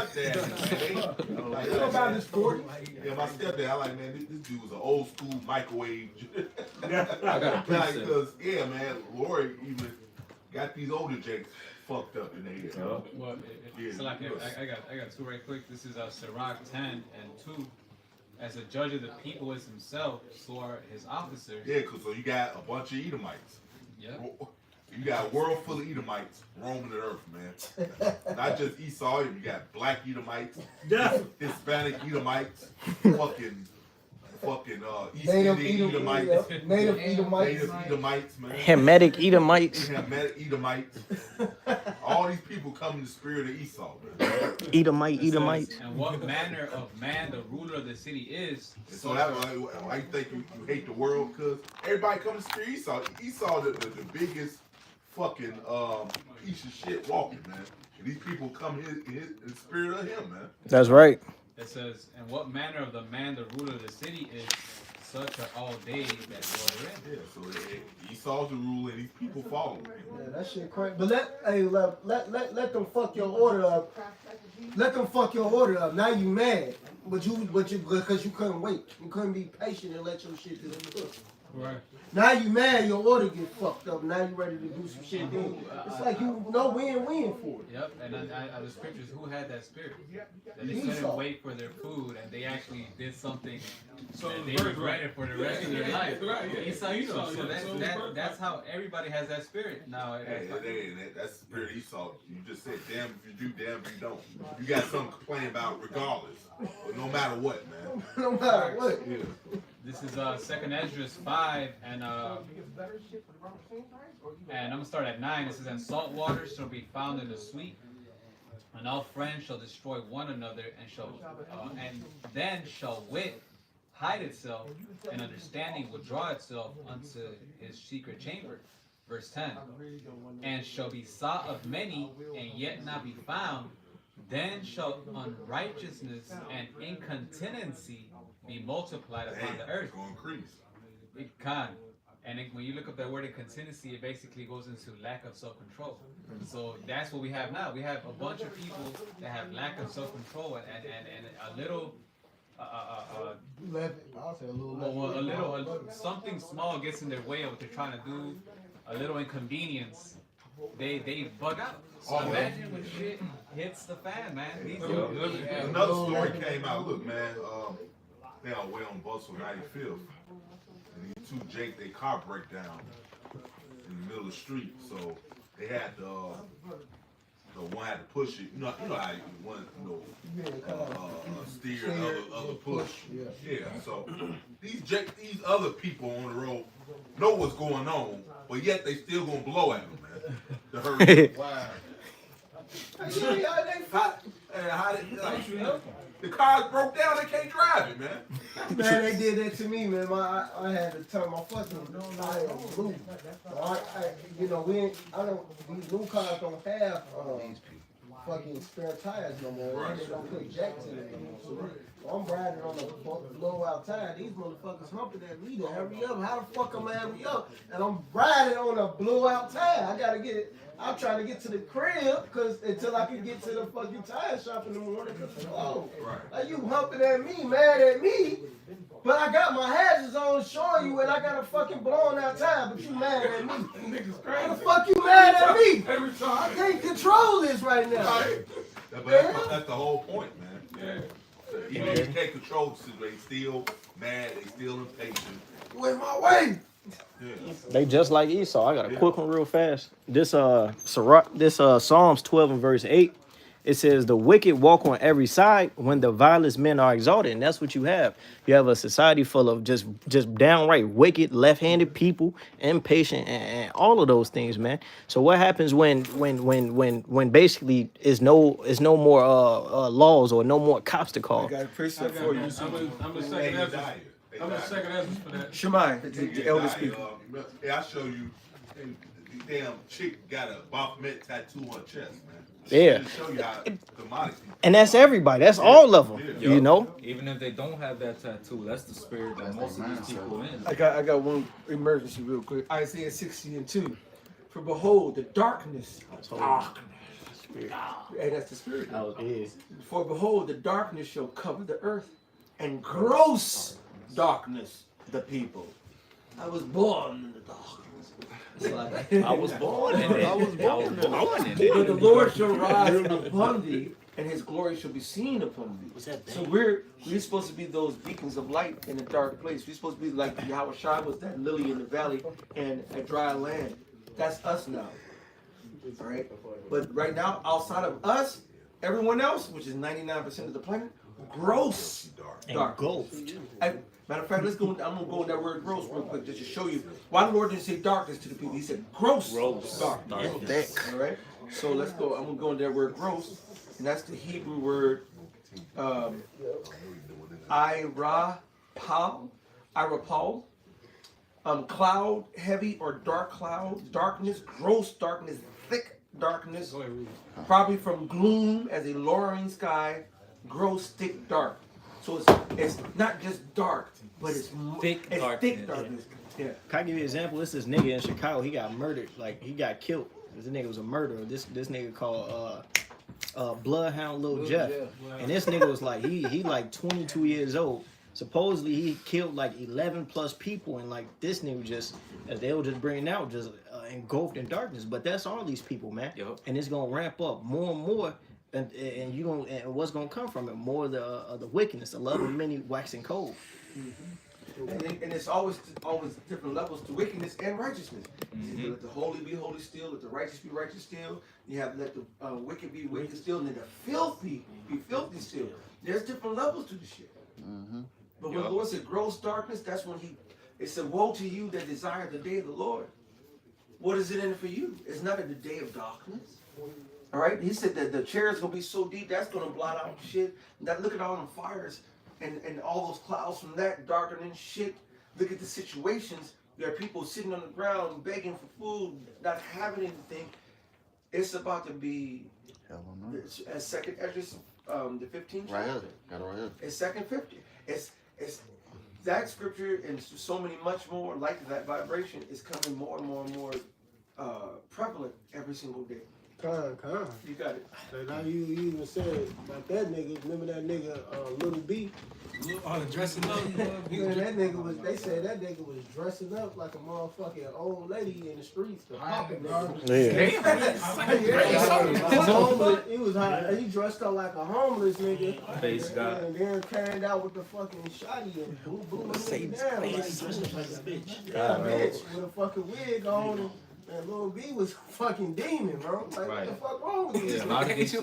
Nobody his 40. Yeah, my stepdad, I like, man, this dude was an old school microwave. I got a preset. Because, yeah, man, Lori even got these older jakes fucked up in their head. Well, so like I got two right quick. This is Sirach 10 and 2. As a judge of the people is himself, so are his officers. Yeah, cause so you got a bunch of Edomites. Yep. You got a world full of Edomites roaming the earth, man. Not just Esau, you got black Edomites, Hispanic Edomites, fucking East Native Indian Edomites, Native Edomites. Native Edomites, man. Hamitic Edomites. Hamitic Edomites. All these people come in the spirit of Esau, man. Edomite, It says, Edomites. and what manner of man the ruler of the city is. And so that's why you think you hate the world, because everybody comes to spirit Esau. Esau the biggest fucking piece of shit walking, man. And these people come in the spirit of him, man. That's right. It says, and what manner of the man the ruler of the city is, such are all they that dwell therein. Yeah, so Esau's the ruler and these people follow him. Yeah, that shit crazy. But let them fuck your order up. Let them fuck your order up. Now you mad, but you because you couldn't wait. You couldn't be patient and let your shit get cooked. Right. Now you mad, your order get fucked up. Now you ready to do some shit. Then it's like you know win-win for it. Yep, and I the scriptures, who had that spirit? That they couldn't wait for their food, and they actually did something So that they the regretted for the rest of their life. Right, yeah. Esau, so that's how everybody has that spirit. Now, Hey, that's the spirit of Esau. You just said, damn if you do, damn if you don't. You got something to complain about regardless. But no matter what, man. No matter what. Yeah. this is 2nd Esdras 5, and I'm gonna start at 9. It says, and salt water shall be found in the sweet, and all friends shall destroy one another, and then shall wit hide itself, and understanding withdraw itself unto his secret chamber. Verse 10, and shall be sought of many, and yet not be found. Then shall unrighteousness and incontinency be multiplied upon the earth. It's going to increase. It can. And when you look up that word incontinency, it basically goes into lack of self-control. So that's what we have now. We have a bunch of people that have lack of self-control and a little, something small gets in their way of what they're trying to do, a little inconvenience, they bug out. So imagine when shit hits the fan, man. Another story came out. Look, man, they on way on Bustle 95th. And these two Jake, they car break down in the middle of the street. So they had the one had to push it. You know how one, steer, other push. Yeah. So these other people on the road know what's going on, but yet they still gonna blow at them, man. To hurry. Wow. They fought. The cars broke down. They can't drive it, man. Man, they did that to me, man. I had to turn my fucking tire blue. These new cars don't have fucking spare tires no more. And they don't put jacks in it no more. So I'm riding on a blowout tire. These motherfuckers humping at me to hurry up. How the fuck am I hurry up? And I'm riding on a blowout tire. I gotta get it. I'm trying to get to the crib until I can get to the fucking tire shop in the morning because it's closed. Right. Like you humping at me, mad at me, but I got my hazards on showing you and I got a fucking blown out tire, but you mad at me. Niggas How crazy. the fuck you mad at me? Every I time. can't control this right now. That's the whole point, man. Yeah. Even if you can't control the situation, they still mad, they still impatient. You in my way. Yeah. They just like Esau. I got a quick one real fast. This Psalms 12 and verse 8. It says the wicked walk on every side when the vilest men are exalted. And that's what you have. You have a society full of just downright wicked, left-handed people, impatient, and all of those things, man. So what happens when basically is no more laws or no more cops to call? I got a precept for you. I'm a second essence. I'm a second essence for that. Shemai, the elder speaker. I'll show you. The damn chick got a Baphomet tattoo on her chest, man. Yeah. To show you how demonic. And that's everybody. That's all of them. Yeah. You know. Even if they don't have that tattoo, that's the spirit that most of these people in. I got one emergency real quick. Isaiah 60 and 2. For behold, the darkness And that's the spirit. Oh, yeah. For behold, the darkness shall cover the earth, and gross darkness the people. I was born in the darkness. I was born in it. I was born in it. it. But the Lord shall rise upon thee, and his glory shall be seen upon thee. So we're supposed to be those beacons of light in a dark place. We're supposed to be like Yahweh Shai was, that lily in the valley and a dry land. That's us now. All right? But right now, outside of us, everyone else, which is 99% of the planet, gross dark. Matter of fact, let's go. I'm gonna go in that word gross real quick just to show you why the Lord didn't say darkness to the people. He said gross darkness. All right. So let's go. I'm gonna go in that word gross, and that's the Hebrew word irapal, cloud, heavy or dark cloud, darkness, gross darkness, thick darkness, probably from gloom as a lowering sky, gross, thick, dark. So it's not just dark, but it's thick darkness. Yeah. Can I give you an example? This nigga in Chicago. He got murdered. Like he got killed. This nigga was a murderer. This nigga called Bloodhound Lil Jeff. And this nigga was like he like 22 years old. Supposedly he killed like 11 plus people, and like this nigga just, as they were just bringing out, just engulfed in darkness. But that's all these people, man. Yep. And it's gonna ramp up more and more. And you gonna, and what's gonna come from it? More of the wickedness, the love of many waxing cold. Mm-hmm. And it's always different levels to wickedness and righteousness. Mm-hmm. Let the holy be holy still, let the righteous be righteous still. You have let the wicked be wicked still, and then the filthy be filthy still. There's different levels to the shit. Mm-hmm. But when the Lord said gross darkness, that's when it said, woe to you that desire the day of the Lord. What is it in it for you? It's not in the day of darkness. All right, he said that the chair is gonna be so deep that's gonna blot out shit. That look at all the fires and all those clouds from that darkening shit. Look at the situations. There are people sitting on the ground begging for food, not having anything. It's about to be as second Esdras, the 15th right chapter. Got it right here. It's second 50. It's that scripture and so many much more like that vibration is coming more and more and more prevalent every single day. You got it. So now you even said about that nigga. Remember that nigga, Little B? Dressing up. That nigga was. They said that nigga was dressing up like a motherfucking old lady in the streets. The popping nigga. He was high. He dressed up like a homeless nigga. Face guy. And then carried out with the fucking shotty and blew him down. Like a bitch with a fucking wig on. And Lil B was fucking demon, bro. Like, what the fuck wrong with you? Yeah, a lot of it's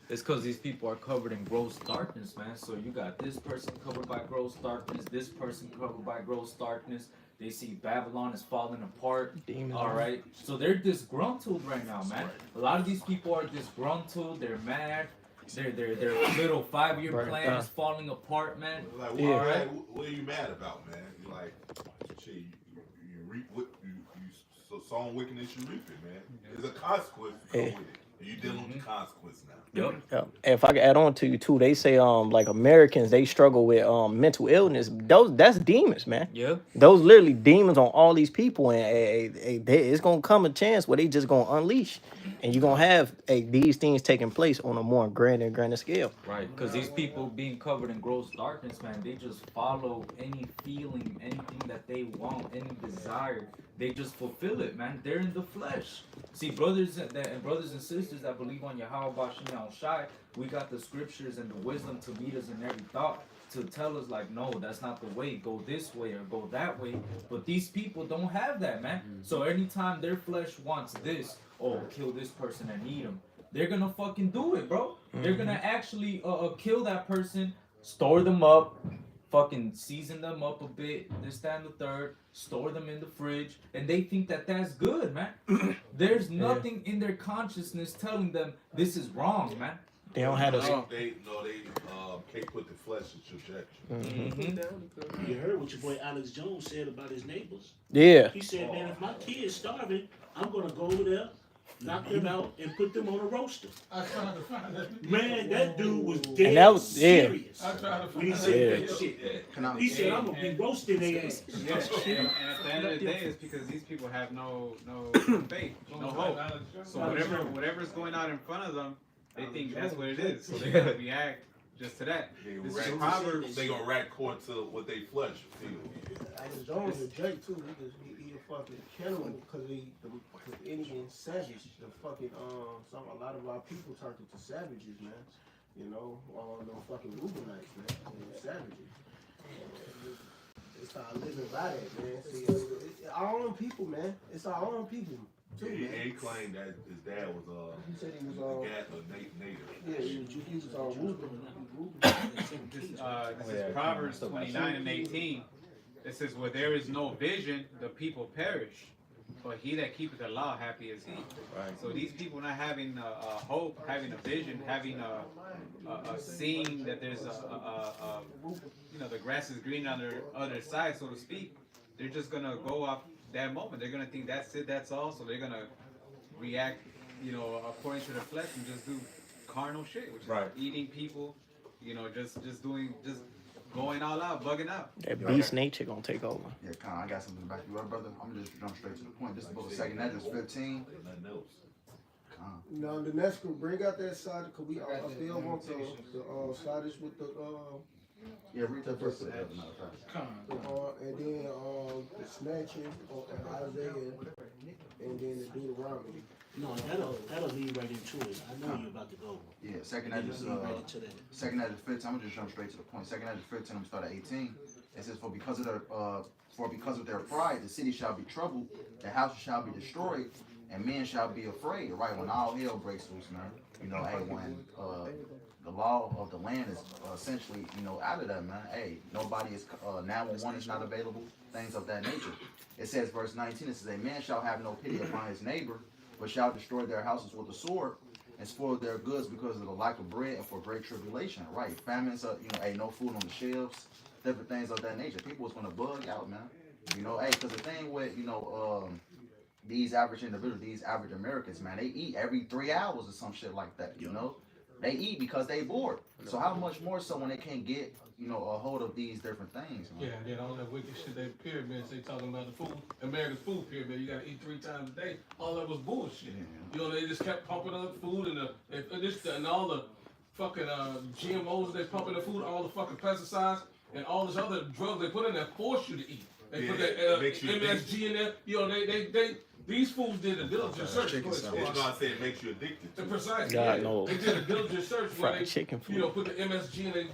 because these people are covered in gross darkness, man. So you got this person covered by gross darkness, this person covered by gross darkness. They see Babylon is falling apart. All right, so they're disgruntled right now, man. A lot of these people are disgruntled. They're mad. Their little 5-year plan is falling apart, man. Like, what are you mad about, man? You're like, shit, you reap what you sown wickedness, you reap it, man. There's a consequence to go with it. And you're dealing with the consequence now. Yep. And if I could add on to you too, they say like Americans, they struggle with mental illness. That's demons, man. Yeah. Those literally demons on all these people, and it's gonna come a chance where they just gonna unleash, and you're gonna have these things taking place on a more grander and grander scale. Right, because these people being covered in gross darkness, man, they just follow any feeling, anything that they want, any desire. They just fulfill it, man. They're in the flesh. See, brothers and sisters that believe on Yahweh Bashim Shai, we got the scriptures and the wisdom to lead us in every thought, to tell us like, no, that's not the way. Go this way or go that way. But these people don't have that, man. So anytime their flesh wants this, kill this person and eat them, they're gonna fucking do it, bro. They're gonna actually kill that person, store them up, fucking season them up a bit, this, that, and the third, store them in the fridge, and they think that that's good, man. There's nothing in their consciousness telling them this is wrong, man. They don't have They can't put the flesh in subjection. You heard what your boy Alex Jones said about his neighbors. Yeah. He said, man, if my kid's starving, I'm gonna go over there, knocked them out, and put them on a roaster. I tried to find that. Man, that dude was dead And that was- yeah. serious. I tried to When he find said Yeah. that shit. Can I- He said, I'm gonna be roasting their ass. Yeah, and at the end of the day, it's because these people have no faith, no hope. So whatever's going on in front of them, they think that's what it is. So they're gonna react just to that. This is Proverbs. They gonna rat according to what they flesh feel. And Jones and Jake too. He a fucking cannibal because the Indian savage. The fucking a lot of our people turned into savages, man. You know, no fucking Reubenites, man. They're savages. It's our living by that, man. See, it's our own people, man. It's our own people too, He man. claimed that his dad was He said he was native. yeah, he was on Reuben. This is Proverbs 29 and 18. It says, where there is no vision, the people perish. But he that keepeth the law, happy is he. Right. So these people not having a hope, having a vision, having a seeing that there's the grass is green on the other side, so to speak. They're just gonna go off that moment. They're gonna think that's it, that's all. So they're gonna react, according to their flesh and just do carnal shit, which is Right. eating people, just going all out, bugging out. That beast nature gonna take over. Yeah, Con, I got something to back you up, brother. I'm gonna just jump straight to the point. This is book of 2 Ezra 15. Nothing else. Con. Now the next group, bring out that side because we still want the Scottish with the Yeah, read that verse. Matter of fact. and then the snatching of Isaiah, and then the Deuteronomy. No, that'll lead right into it. I know you're about to go. Yeah, 2 It'll Ezra, lead right into that. 2 Ezra 15. I'm gonna just jump straight to the point. 2 Ezra 15. I'm gonna start at 18. It says, for because of their pride, the city shall be troubled, the houses shall be destroyed, and men shall be afraid. Right when all hell breaks loose, man. When the law of the land is essentially, out of that, man. Hey, nobody is 911 is not available. Things of that nature. It says, verse 19. It says, a man shall have no pity upon his neighbor, but shall destroy their houses with the sword, and spoil their goods because of the lack of bread and for great tribulation. Right, famines, no food on the shelves, different things of that nature. People is gonna bug out, man. Because the thing with these average individuals, these average Americans, man, they eat every 3 hours or some shit like that. They eat because they bored. So how much more so when they can't get a hold of these different things, man? Yeah, and then all that wicked shit, they pyramids, they talking about the food, America's food pyramid, you gotta eat 3 times a day. All that was bullshit. They just kept pumping up food and all the fucking GMOs they pump in the food, all the fucking pesticides and all this other drugs they put in there force you to eat. They put that MSG in there. These fools did a diligent search. It's not saying it makes you addicted. Precisely. God knows. They did a diligent search where Fried they, chicken food. put the MSG and they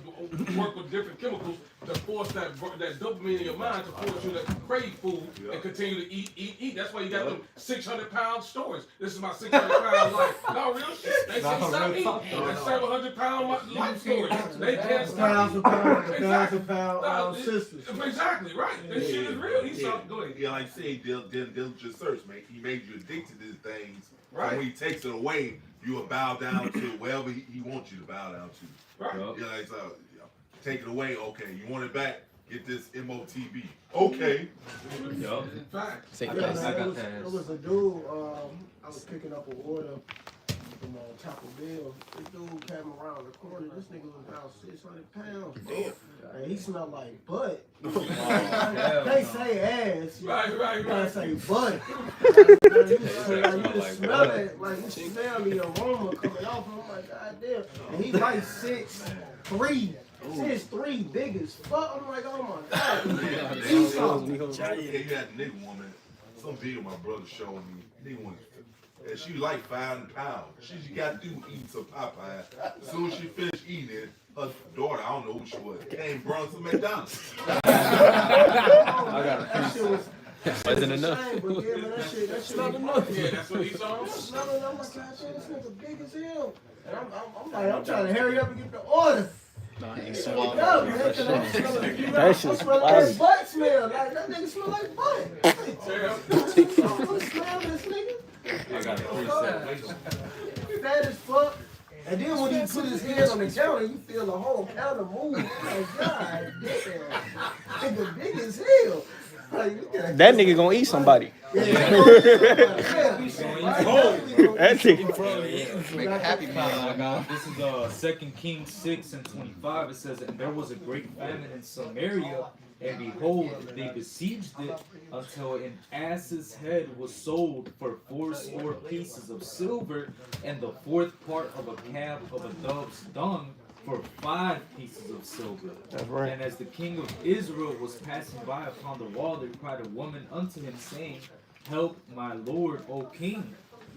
work with different chemicals to force that dopamine in your mind to force you to crave food and continue to eat. That's why you got them 600-pound stories. This is my 600-pound life. No, real shit. They say stop eating. That's 700-pound life story. They can't stop eating. 1,000-pound sisters. Exactly, right. This shit is real. He's something good. Yeah, like say diligent search, man. He made you addicted to these things. Right. And when he takes it away, you will bow down to wherever he wants you to bow down to. Right. Yeah, like so. Take it away. Okay, you want it back? Get this MOTB. Okay. Yup. Fact. Say Yeah, that. man, I got it was, that. it was a dude, I was picking up an order from Taco Bell. This dude came around the corner. This nigga was about 600 pounds. Damn. And he smelled like butt. They say ass. Right. You gotta say butt. You can smell it. Like, you smell the aroma coming off. I'm like, God damn. And he's like 6'3". 6'3", big as fuck. I'm like, oh my God. He's something. Yeah, you had the nigga woman. Some video my brother showed me. Nigga woman. And she like 500 pounds. She got through eating some Popeye. As soon as she finished eating it, her daughter, I don't know who she was, came brought some McDonald's. That shit was. Wasn't enough. But yeah, man, that shit not enough. Yeah, that's what he's on. Smelling, I'm like, God damn, this nigga big as hell. And I'm trying to hurry up and get the order. Nah, I ain't Yeah, swallowed. man, 'cause I'm smelling, That shit's like classic. butt smell. Like, that nigga smell like butt. I want to smell this nigga. I got a preset. Fat as fuck. And then when he put his head on the counter, you feel the whole counter move. Like, God damn. Nigga big as hell. Like, That nigga gonna eat somebody. Make a happy meal. This is 2 Kings 6:25. It says, and there was a great famine in Samaria, and behold, they besieged it until an ass's head was sold for 80 pieces of silver, and the fourth part of a calf of a dove's dung for 5 pieces of silver. That's right. And as the king of Israel was passing by upon the wall, there cried a woman unto him, saying, help my lord, O king.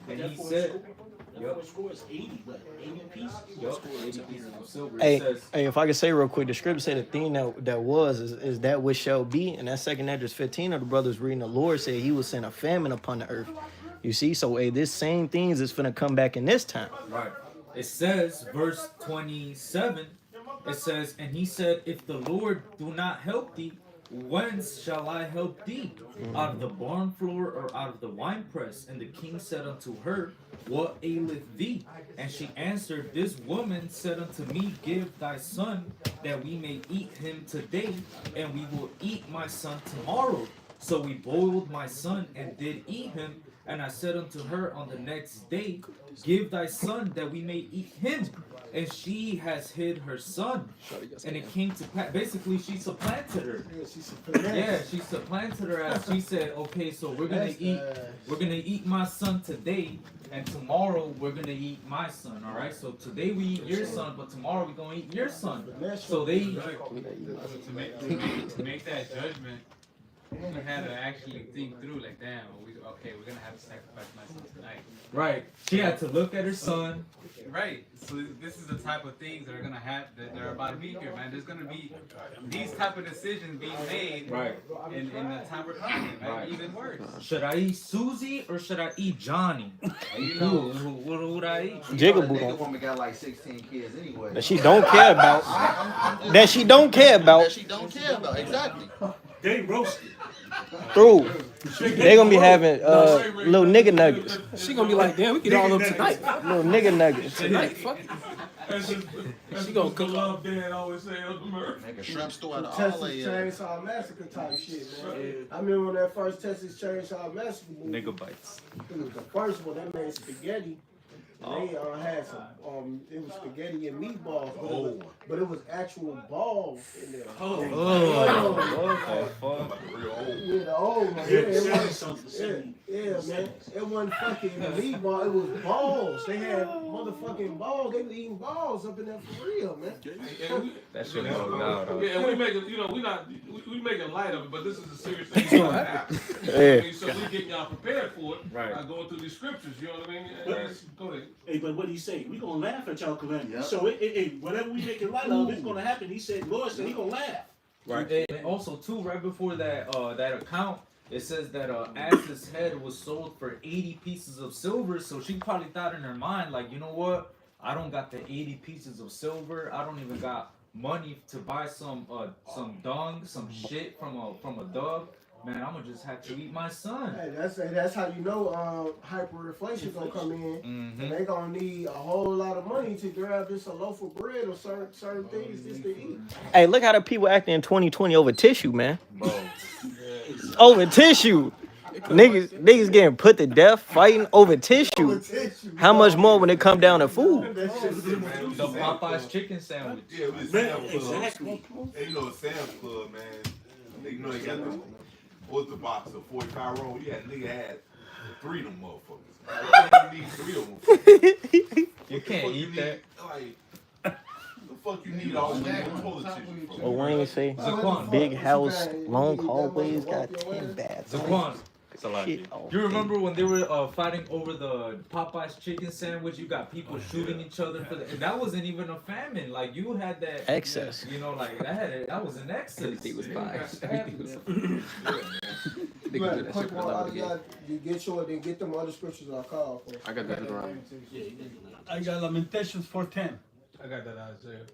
And he said, Yep. Score is 80, but 80 pieces. Yup, 80 pieces of silver. It Hey, says, hey, if I could say real quick, the scripture said the thing that was is that which shall be, and that 2 Esdras 15 of the brothers reading, the Lord said he will send a famine upon the earth. You see, so hey, this same things is finna come back in this time. right. It says, verse 27, it says, and he said, if the Lord do not help thee, whence shall I help thee? Out of the barn floor or out of the winepress? And the king said unto her, what aileth thee? And she answered, this woman said unto me, give thy son, that we may eat him today, and we will eat my son tomorrow. So we boiled my son and did eat him. And I said unto her on the next day, give thy son that we may eat him. And she has hid her son. And it came to pass. Basically, she supplanted her. Yeah, she supplanted her as she said, okay, so we're gonna eat my son today, and tomorrow we're gonna eat my son. All right. So today we eat your son, but tomorrow we're gonna eat your son. So they. To make that judgment, we had to actually think through, like, damn, we're gonna have to sacrifice my son tonight. Right. She had to look at her son. Right. So this is the type of things that are gonna that are about to be here, man. There's gonna be these type of decisions being made. Right. In the time we're coming, right? Right. Even worse. Should I eat Susie or should I eat Johnny? You know, What would I eat? Jigaboo. nigga woman got like 16 kids anyway. That she don't care about. That she don't care about. That she don't care about. Exactly. They roasted. Through. They gonna be having little nigga nuggets. She gonna be like, damn, we get all of them tonight. Little nigga nuggets. Tonight, fuck it. She gonna cook up. Dan always say, Make a shrimp stew out of all Texas that. Chainsaw Massacre type shit, man. I remember when that first Texas Chainsaw Massacre movie. Nigga bites. It was the first one. They made spaghetti. And they had some. It was spaghetti and meatballs, but it was actual balls in there. Yeah, the old one. Yeah, man. It wasn't fucking meatball. It was balls. They had motherfucking balls. They were eating balls up in there for real, man. That shit bugged out. Yeah, and we make it. You know, we making light of it, but this is a serious thing that's gonna happen. Yeah. So we getting y'all prepared for it. Right. By going through these scriptures. You know what I mean? Go ahead. Hey, but what he say? We gonna laugh at y'all calamity. Yep. So whatever we make it light of, it's gonna happen. He said, Lord said he gonna laugh. Right. And also too, right before that that account, it says that Ass's head was sold for 80 pieces of silver. So she probably thought in her mind, like, you know what? I don't got the 80 pieces of silver. I don't even got money to buy some dung, some shit from a dove. Man, I'm gonna just have to eat my son. Hey, that's how you know hyperinflation gonna come in, and they gonna need a whole lot of money to grab just a loaf of bread or certain things just to eat. Hey, look how the people acting in 2020 over tissue, man. Over tissue. Niggas getting put to death fighting over tissue. How much more when it come down to food? The Popeye's chicken sandwich. Yeah, it was Sam's Club. Exactly. And you know, Sam's Club, man. You know, they got the what's the box of 45 roll? You had nigga had 3 of them motherfuckers. You need 3 of them. You can't eat that. Like, the fuck you need all that toilet tissue for? What Wayne say? Zaquan. Big house, long hallways, got 10 baths. Zaquan. Shit off. You remember when they were fighting over the Popeye's chicken sandwich? You got people shooting each other for and that wasn't even a famine. Like you had that Excess. You know, like that was an excess. Everything was fine. Everything was Right, quick one, all you got, you get yours, then get them other scriptures I call for. I got that Deuteronomy. I got Lamentations 4:10. I got that Isaiah.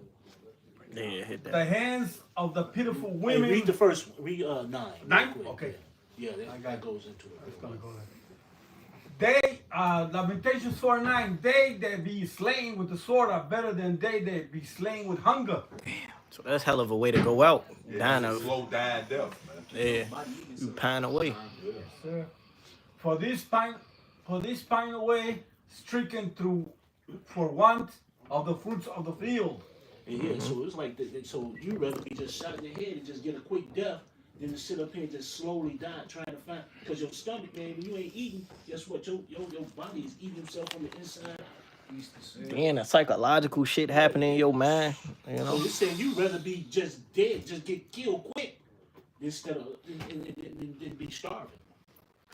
Yeah, hit The that. hands of the pitiful Hey, women. read the first one. Read 9. 9? Real quick. Okay. Yeah, that goes into it. They, Lamentations 4:9. They that be slain with the sword are better than they that be slain with hunger. So that's hell of a way to go out. Yeah, Dying it's a of, slow dying death, man. yeah, you pine away. For this pine away, stricken through for want of the fruits of the field. Yeah, so it's like so you rather be just shot in the head and just get a quick death than to sit up here and just slowly die trying to find, because your stomach, man, when you ain't eating, guess what? Your body is eating itself from the inside. Then the psychological shit happening in your mind, you So know. it's saying you rather be just dead, just get killed quick, instead of than be starving.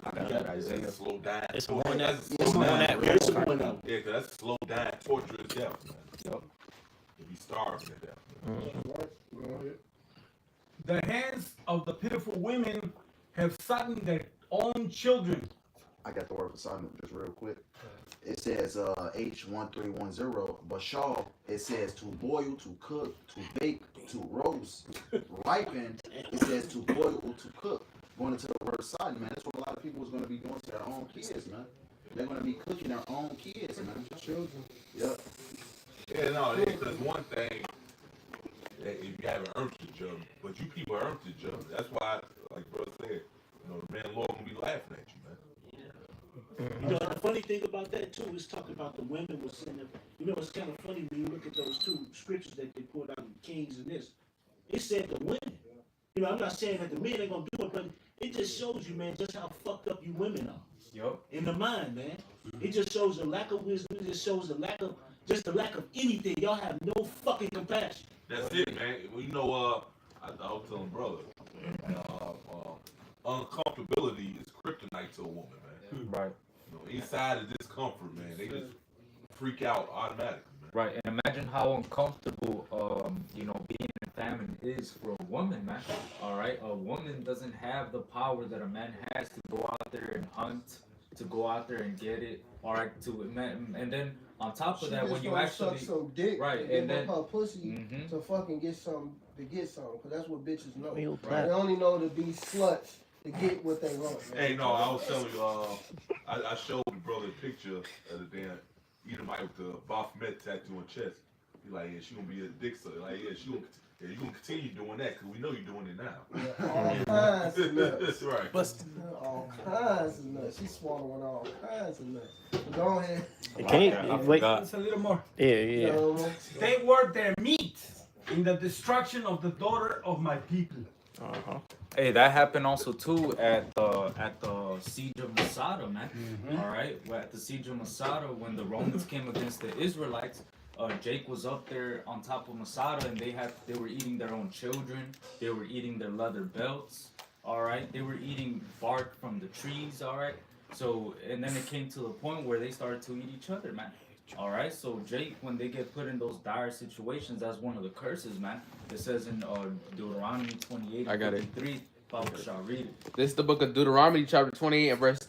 I got that Isaiah. That's slow down. It's more than that. Slow More than down. that. It's going out. Yeah, 'cause that's slow down, torturous death, man. Yup. If you starving to death. Right. Go ahead. The hands of the pitiful women have saddened their own children. I got the word for something just real quick. It says H1310, Bashal, it says to boil, to cook, to bake, to roast, ripen. It says to boil or to cook. Going into the word sodden, man, that's what a lot of people is going to be doing to their own kids, man. They're going to be cooking their own kids, man. Children. Yep. Yeah, no, because one thing, that if you haven't earned your job, but you people earned your job. That's why, like brother said, you know, the man Lord gonna be laughing at you, man. You know, the funny thing about that too is talking about the women was sitting there. You know, it's kind of funny when you look at those two scriptures that they pulled out in Kings and this. It said the women. You know, I'm not saying that the men ain't gonna do it, but it just shows you, man, just how fucked up you women are. Yup. In the mind, man. It just shows the lack of wisdom. It just shows the lack of anything. Y'all have no fucking compassion. That's it, man. Well, you know, I was telling brother, uncomfortability is kryptonite to a woman, man. Right. You know, inside of discomfort, man, they just freak out automatically, man. Right. And imagine how uncomfortable, being in famine is for a woman, man. All right. A woman doesn't have the power that a man has to go out there and hunt, to go out there and get it. All right. And then on top of that, when you actually suck some dick, right, and and then then her pussy Mhm. to fucking get something, because that's what bitches know. Real They clap. only know to be sluts to get what they want. Man. Hey, no, I was telling you, I showed the brother a picture of the damn Edomite with the Baphomet tattoo on chest. He like, yeah, she gonna be a dick sucker. Like, yeah, you gonna continue doing that because we know you're doing it now. Yeah, all kinds of nuts. That's right. All kinds of nuts. She's swallowing all kinds of nuts. Go ahead. Can you wait? It's a little more. Yeah. They were their meat in the destruction of the daughter of my people. Uh-huh. Hey, that happened also too at the siege of Masada, man. All right, well, at the siege of Masada, when the Romans came against the Israelites, Jake was up there on top of Masada, and they were eating their own children. They were eating their leather belts. All right, they were eating bark from the trees. All right, so and then it came to the point where they started to eat each other, man. All right, so Jake, when they get put in those dire situations, that's one of the curses, man. It says in Deuteronomy 28 I got it. 53. Father shall read it. This is the book of Deuteronomy, chapter 28, and verse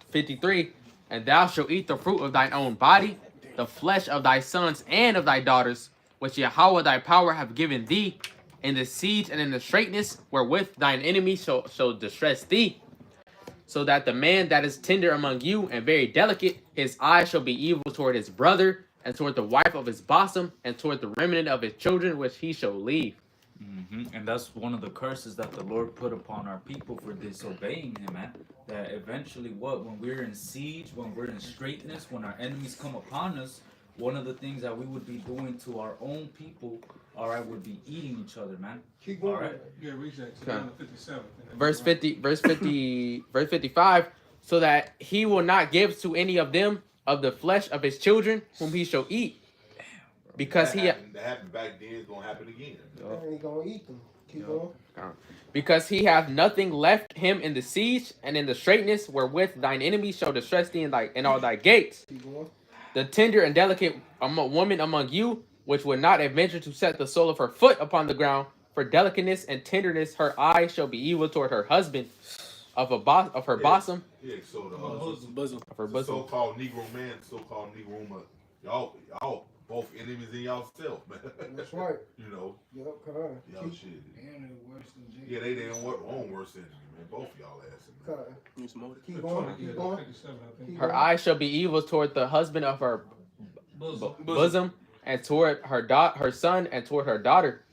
53. And thou shalt eat the fruit of thine own body, the flesh of thy sons and of thy daughters, which Yahweh thy power have given thee, in the siege and in the straitness wherewith thine enemy shall distress thee. So that the man that is tender among you and very delicate, his eye shall be evil toward his brother, and toward the wife of his bosom, and toward the remnant of his children, which he shall leave. And that's one of the curses that the Lord put upon our people for disobeying Him, man. That eventually, when we're in siege, when we're in straitness, when our enemies come upon us, one of the things that we would be doing to our own people, all right, would be eating each other, man. Keep going. All right. Yeah, read that. Okay. 57. Verse 55. So that he will not give to any of them of the flesh of his children whom he shall eat. Because that happened back then, it's gonna happen again. And he gonna eat them. Keep going. Because he hath nothing left him in the siege and in the straitness wherewith thine enemies shall distress thee in all thy gates. Keep going. The tender and delicate woman among you, which would not adventure to set the sole of her foot upon the ground, for delicateness and tenderness her eye shall be evil toward her husband, of her bosom. Yeah, so the Bosom. Of her bosom. so-called Negro man, so-called Negro woman, y'all both enemies in y'allself, man. That's right. You know. Yep, come on. Y'all shit. And they're worse than Jake. Yeah, they own worse enemy, man. Both of y'all asses, man. Keep going. Keep going. Keep Her going. eye shall be evil toward the husband of her bosom, and toward her son, and toward her daughter,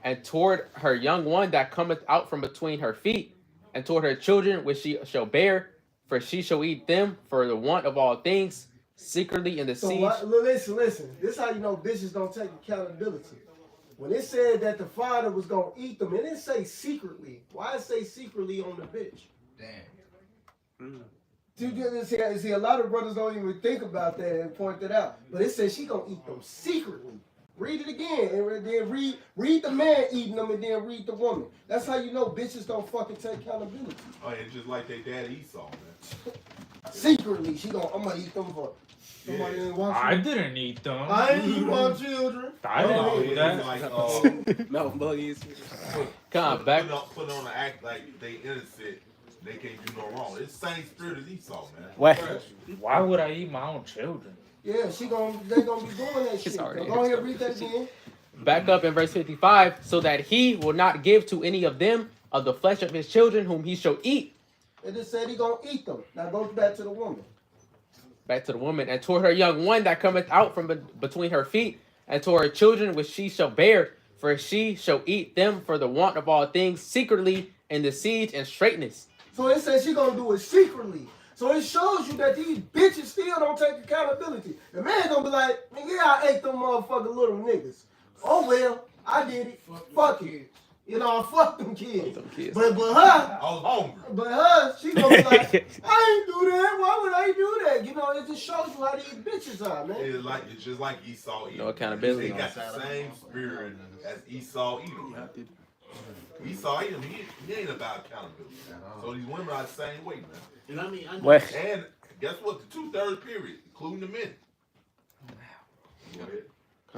and toward her young one that cometh out from between her feet, and toward her children which she shall bear. for she shall eat them for the want of all things, secretly in the So siege. listen. This is how you know bitches don't take accountability. When it said that the father was gonna eat them, it didn't say secretly. Why it say secretly on the bitch? Damn. See, a lot of brothers don't even think about that and point that out. But it says she gonna eat them secretly. Read it again, and then read the man eating them, and then read the woman. That's how you know bitches don't fucking take accountability. Oh, it's just like they dad Esau, man. Secretly, I'm gonna eat them for. Somebody ain't watching. I didn't eat them. I ain't eat my children. I didn't do that. Like, No buggies. Come back. put on the act like they innocent. They can't do no wrong. It's the same spirit as Esau, man. What? Why would I eat my own children? Yeah, they gonna be doing that shit. So already go ahead, read that again. Back up in verse 55, so that he will not give to any of them of the flesh of his children whom he shall eat. It just said he gonna eat them. Now go back to the woman. Back to the woman, and toward her young one that cometh out from between her feet, and toward her children which she shall bear, for she shall eat them for the want of all things, secretly in the siege and straitness. So it says she gonna do it secretly. So it shows you that these bitches still don't take accountability. The man gonna be like, yeah, I ate them motherfucking little niggas. Oh well, I did it. Fuck it. You know, I fucked them kids. But her, I was hungry. But her, she gonna be like, I ain't do that. Why would I do that? You know, it just shows you how these bitches are, man. It's just like Esau eating. No accountability. They got the same spirit as Esau eating. Esau eating, he ain't about accountability. So these women are the same way, man. And I mean, What? And guess what? The 2/3 period, including the men. Go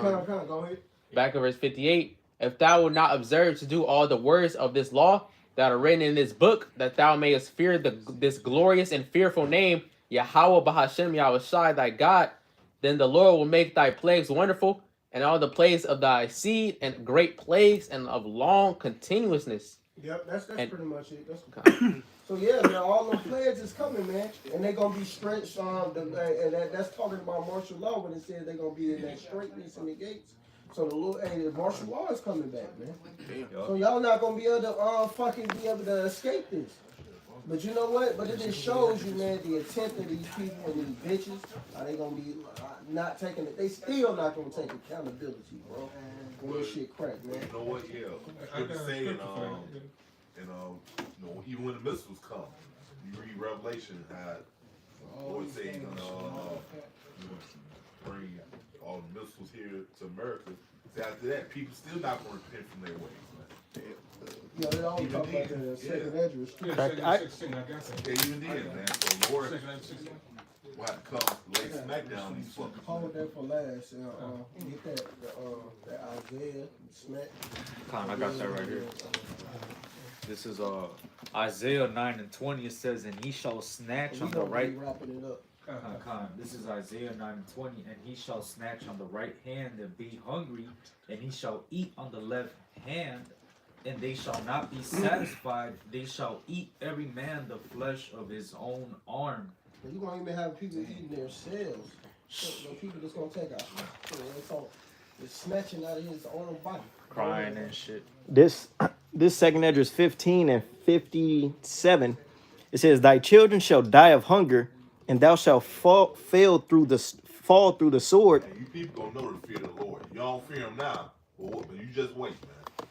ahead. Go ahead. Back in verse 58, if thou wilt not observe to do all the words of this law that are written in this book, that thou mayest fear this glorious and fearful name, Yahweh Bahashem Yahushai thy God, then the Lord will make thy plagues wonderful, and all the plagues of thy seed, and great plagues, and of long continuousness. Yep, that's And- pretty much it. So yeah, man, all them plagues is coming, man, and they gonna be stretched. That's talking about martial law when it says they gonna be in that straightness in the gates. So the martial law is coming back, man. So y'all not gonna be able to escape this. But you know what? But it just shows you, man, the intent of these people and these bitches. Are they gonna be not taking it? They still not gonna take accountability, bro. When this shit crack, man. You know what? Yeah. What they saying, even when the missiles come, you read Revelation, how Lord say he's gonna bring all the missiles here to America. So after that, people still not gonna repent from their ways, man. Yeah, they always talk about the second address. Yeah, even then, man. So Lord will have to come lay smackdown on these fuckers. Hold that for last. Get that Isaiah smack. I got that right here. This is Isaiah 9:20. It says, "And he shall snatch on the right." Wrapping it up. This is Isaiah 9:20, and he shall snatch on the right hand and be hungry, and he shall eat on the left hand, and they shall not be satisfied. They shall eat every man the flesh of his own arm. You gonna even have people eating their cells. So people just gonna take out. It's snatching out of his own body. Crying and shit. This second address 15 and 57. It says, "Thy children shall die of hunger, and thou shalt fall through the sword." And you people gonna know to fear the Lord. You don't fear him now, but you just wait, man.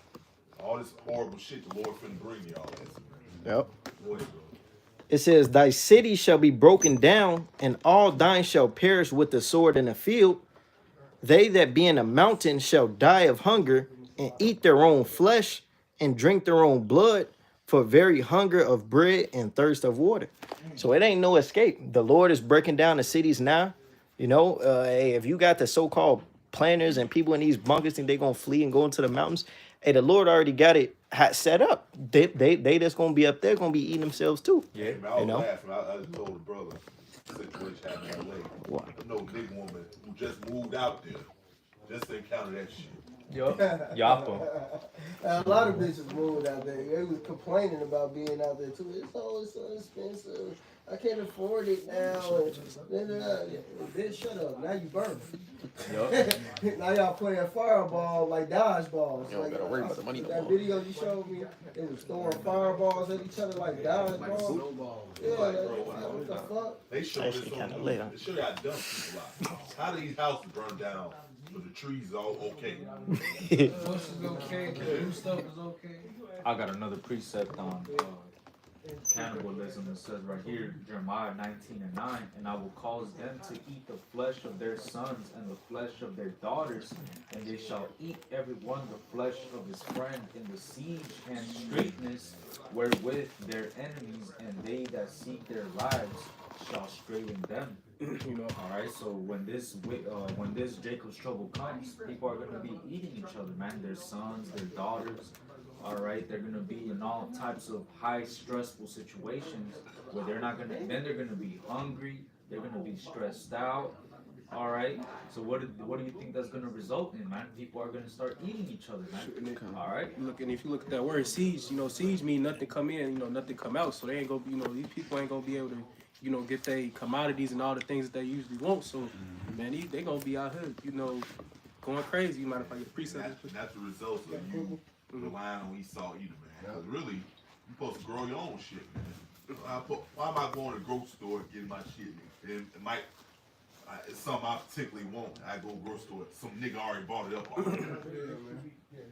All this horrible shit the Lord finna bring y'all. Yep. Go ahead, bro. It says, "Thy city shall be broken down, and all thine shall perish with the sword in the field. They that be in a mountain shall die of hunger, and eat their own flesh, and drink their own blood, for very hunger of bread and thirst of water." So it ain't no escape. The Lord is breaking down the cities now. You know, hey, if you got the so-called planners and people in these bunkers think they're gonna flee and go into the mountains, hey, the Lord already got it set up. They just gonna be up there, gonna be eating themselves too. Yeah, man, I was laughing. I just told the brother the situation happened in LA. What? I know a big woman who just moved out there just to encounter that shit. Yup. Yapa. A lot of bitches moved out there. They was complaining about being out there too. It's so expensive. I can't afford it now. Bitch, shut up. Now you burn. Now y'all playing fireball like dodgeballs. You don't Like, gotta worry about the money no that more. video you showed me, it was throwing fireballs at each other like dodgeballs. Yeah, what the fuck? They show Actually this kinda on lit, news. huh? They show y'all dumb people out. How do these houses burn down, but the trees all okay? Bush is okay, the new stuff is okay. I got another precept on cannibalism. It says right here, Jeremiah 19:9, and I will cause them to eat the flesh of their sons and the flesh of their daughters, and they shall eat every one the flesh of his friend in the siege and straitness wherewith their enemies and they that seek their lives shall straiten them. You know, All right, so when this Jacob's trouble comes, people are gonna be eating each other, man. Their sons, their daughters. All right, they're gonna be in all types of high stressful situations where they're gonna be hungry. They're gonna be stressed out. All right, so what do you think that's gonna result in, man? People are gonna start eating each other, man. All right. Look, and if you look at that word siege, siege means nothing come in, nothing come out. So they ain't gonna be, these people ain't gonna be able to, get their commodities and all the things that they usually want. So, man, they gonna be out here, going crazy. You mind if I get precept? That's the result of you relying on Esau Edom, man. Because really, you supposed to grow your own shit, man. Why am I going to the grocery store and getting my shit? It's something I particularly want. I go to the grocery store. Some nigga already bought it up already.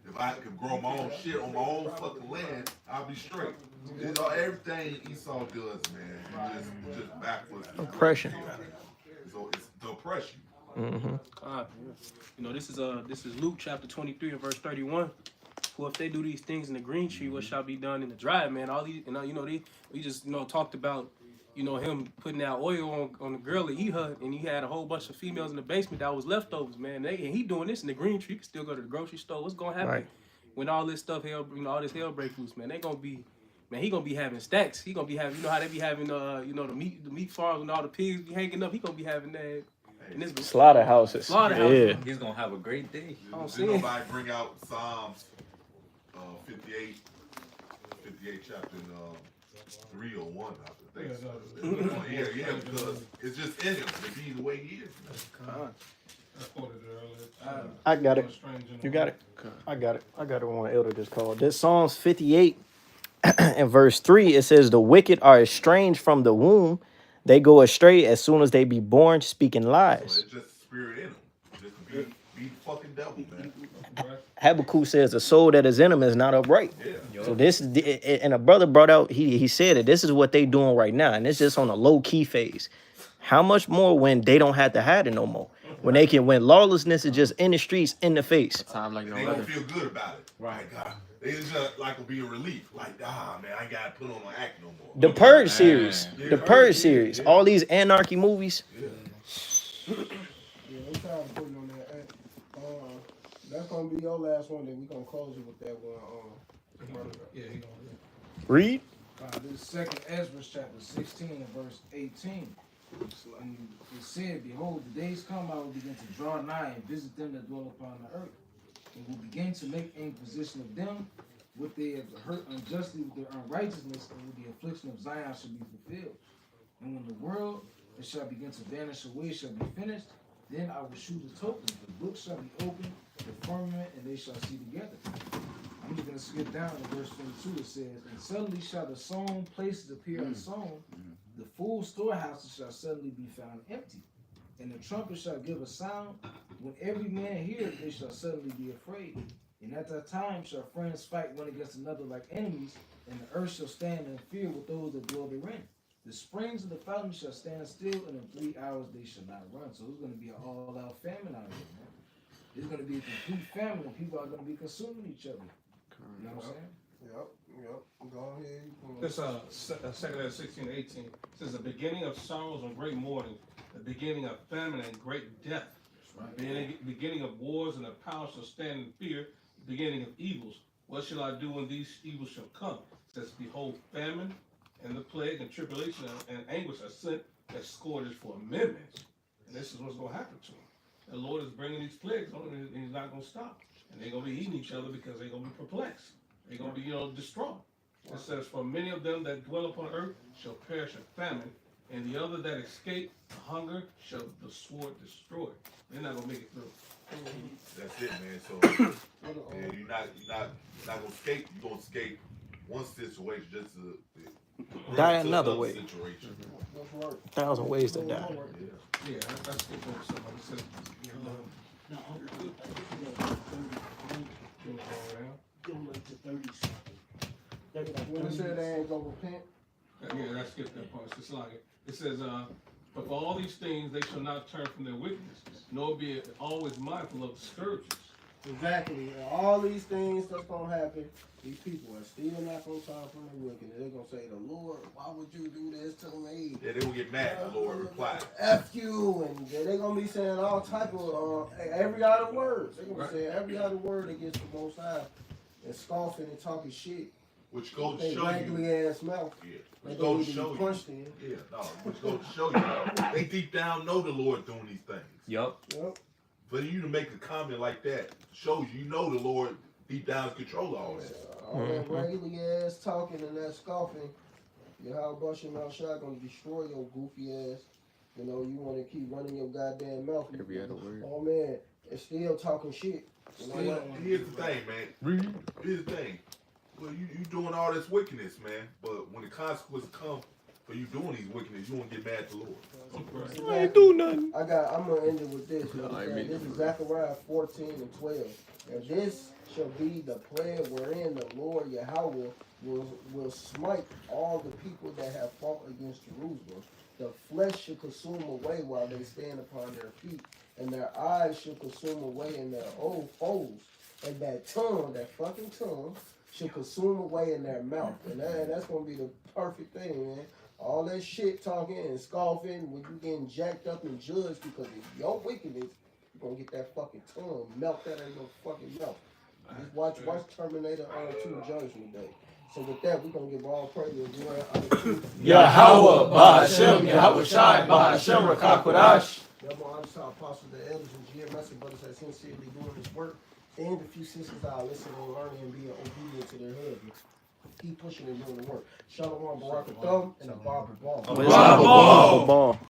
If I could grow my own shit on my own fucking land, I'll be straight. Everything Esau does, man, it's just backwards. Oppression. So it's the oppression. This is Luke chapter 23 and verse 31. For if they do these things in the green tree, what shall be done in the dry, man? All these, we just talked about, him putting that oil on the girl to eat her, and he had a whole bunch of females in the basement that was leftovers, man. And he doing this in the green tree. You can still go to the grocery store. What's gonna happen when all this stuff all this hell break loose, man? They gonna be, man. He gonna be having stacks. He gonna be having, how they be having, the meat farms and all the pigs be hanging up. He gonna be having that. And this slaughterhouses. Slaughterhouses. Yeah. He's gonna have a great day. Did nobody bring out Psalms 58 chapter 3 or 1, I think. Yeah, because it's just in him. It's be the way he is. I got it. You got it? I got it. I got it on Elder just called. This Psalms 58 and verse 3, it says, the wicked are estranged from the womb. They go astray as soon as they be born, speaking lies. So it's just spirit in him. Just to be the fucking devil, man. Habakkuk says the soul that is in him is not upright. Yeah. So this is, and a brother brought out, he said it, this is what they doing right now. And it's just on a low key phase. How much more when they don't have to hide it no more? When lawlessness is just in the streets, in the face. Time like no They other. gonna feel good about it. Right. God. They just like will be a relief. Like, man, I ain't gotta put on my act no more. The Purge series. The Purge series. All these anarchy movies. Yeah, I'm tired of putting on that. That's gonna be your last one. Then we gonna close it with that one. Yeah, he gonna. Read. This is 2nd Ezra chapter 16 and verse 18. And it said, behold, the days come, I will begin to draw nigh and visit them that dwell upon the earth, and will begin to make inquisition of them, what they have hurt unjustly with their unrighteousness, and with the affliction of Zion shall be fulfilled. And when the world that shall begin to vanish away shall be finished, then I will shew the tokens. The book shall be opened, the firmament, and they shall see together. I'm just going to skip down to verse 22. It says, and suddenly shall the sown places appear unsown, the full storehouses shall suddenly be found empty, and the trumpet shall give a sound. When every man hears, they shall suddenly be afraid. And at that time shall friends fight one against another like enemies, and the earth shall stand in fear with those that dwell therein. The springs of the fountain shall stand still, and in 3 hours they shall not run. So it's going to be an all-out famine out here, man. It's going to be a complete famine, and people are going to be consuming each other. You know what I'm saying? Yep. Go ahead. This 2nd Ezra 16:18 says the beginning of sorrows and great mourning, the beginning of famine and great death, beginning of wars, and the power shall stand in fear, beginning of evils. What shall I do when these evils shall come? It says, behold, famine and the plague and tribulation and anguish are sent as scourges for amendments. And this is what's going to happen to them. The Lord is bringing these plagues on them, and he's not going to stop. And they're going to be eating each other because they're going to be perplexed. They're going to be, distraught. It says, for many of them that dwell upon earth shall perish of famine, and the other that escape hunger shall the sword destroy. They're not gonna make it through. That's it, man. So yeah, you're not gonna escape. You're gonna escape one situation just to Die another way. situation. 1,000 ways to die. Yeah, that's good for somebody. It says, When it said they ain't gonna repent, yeah, that's skip that part. It's like it says, but for all these things they shall not turn from their wickedness, nor be always mindful of the scourges. exactly. And all these things that's gonna happen, these people are still not gonna turn from the wicked. They're gonna say, "The Lord, why would you do this to me?" Yeah, they will get mad. The Lord replied, "F you," and they're gonna be saying all type of every other word. They're gonna be saying every other word against the Most High and scoffing and talking shit. which goes to They show you. raggedy ass mouth. Yeah, They which gonna goes need to to show be you. punched in. Yeah, no, which goes to show you. They deep down know the Lord doing these things. Yup. Yep. For you to make a comment like that shows you know the Lord deep down is control all this. All that raggedy ass talking and that scoffing, Yahweh Bashim Al-Shah gonna destroy your goofy ass. You know, you wanna keep running your goddamn mouth. Every other word. Oh man, it's still talking shit. You know what? Here's the thing, man. Here's the thing. Well, you doing all this wickedness, man. But when the consequences come for you doing these wickedness, you won't get mad at the Lord. I ain't do nothing. I'm gonna end it with this. I mean- This is Zechariah 14 and 12. And this shall be the plague wherein the Lord Yahweh will smite all the people that have fought against Jerusalem. The flesh shall consume away while they stand upon their feet, and their eyes shall consume away in their old foes, and that tongue, that fucking tongue, shall consume away in their mouth. And that's gonna be the perfect thing, man. All that shit talking and scoffing when you getting jacked up and judged because of your wickedness, you're gonna get that fucking tongue, melt that in your fucking mouth. Just watch Terminator 2 Judgment Day. So with that, we're gonna give all praise and glory unto Yahweh, Ba'ashem, Yahweh Shai, Ba'ashem, Rakakwadash. Yahweh, I'm sorry, apostles, the elders, and GMS and brothers that sincerely doing this work. And the few sisters that are listening and learning and being obedient to their husbands. Keep pushing and doing the work. Shalom, Barak Thumb, and the Barber Ball. Ball.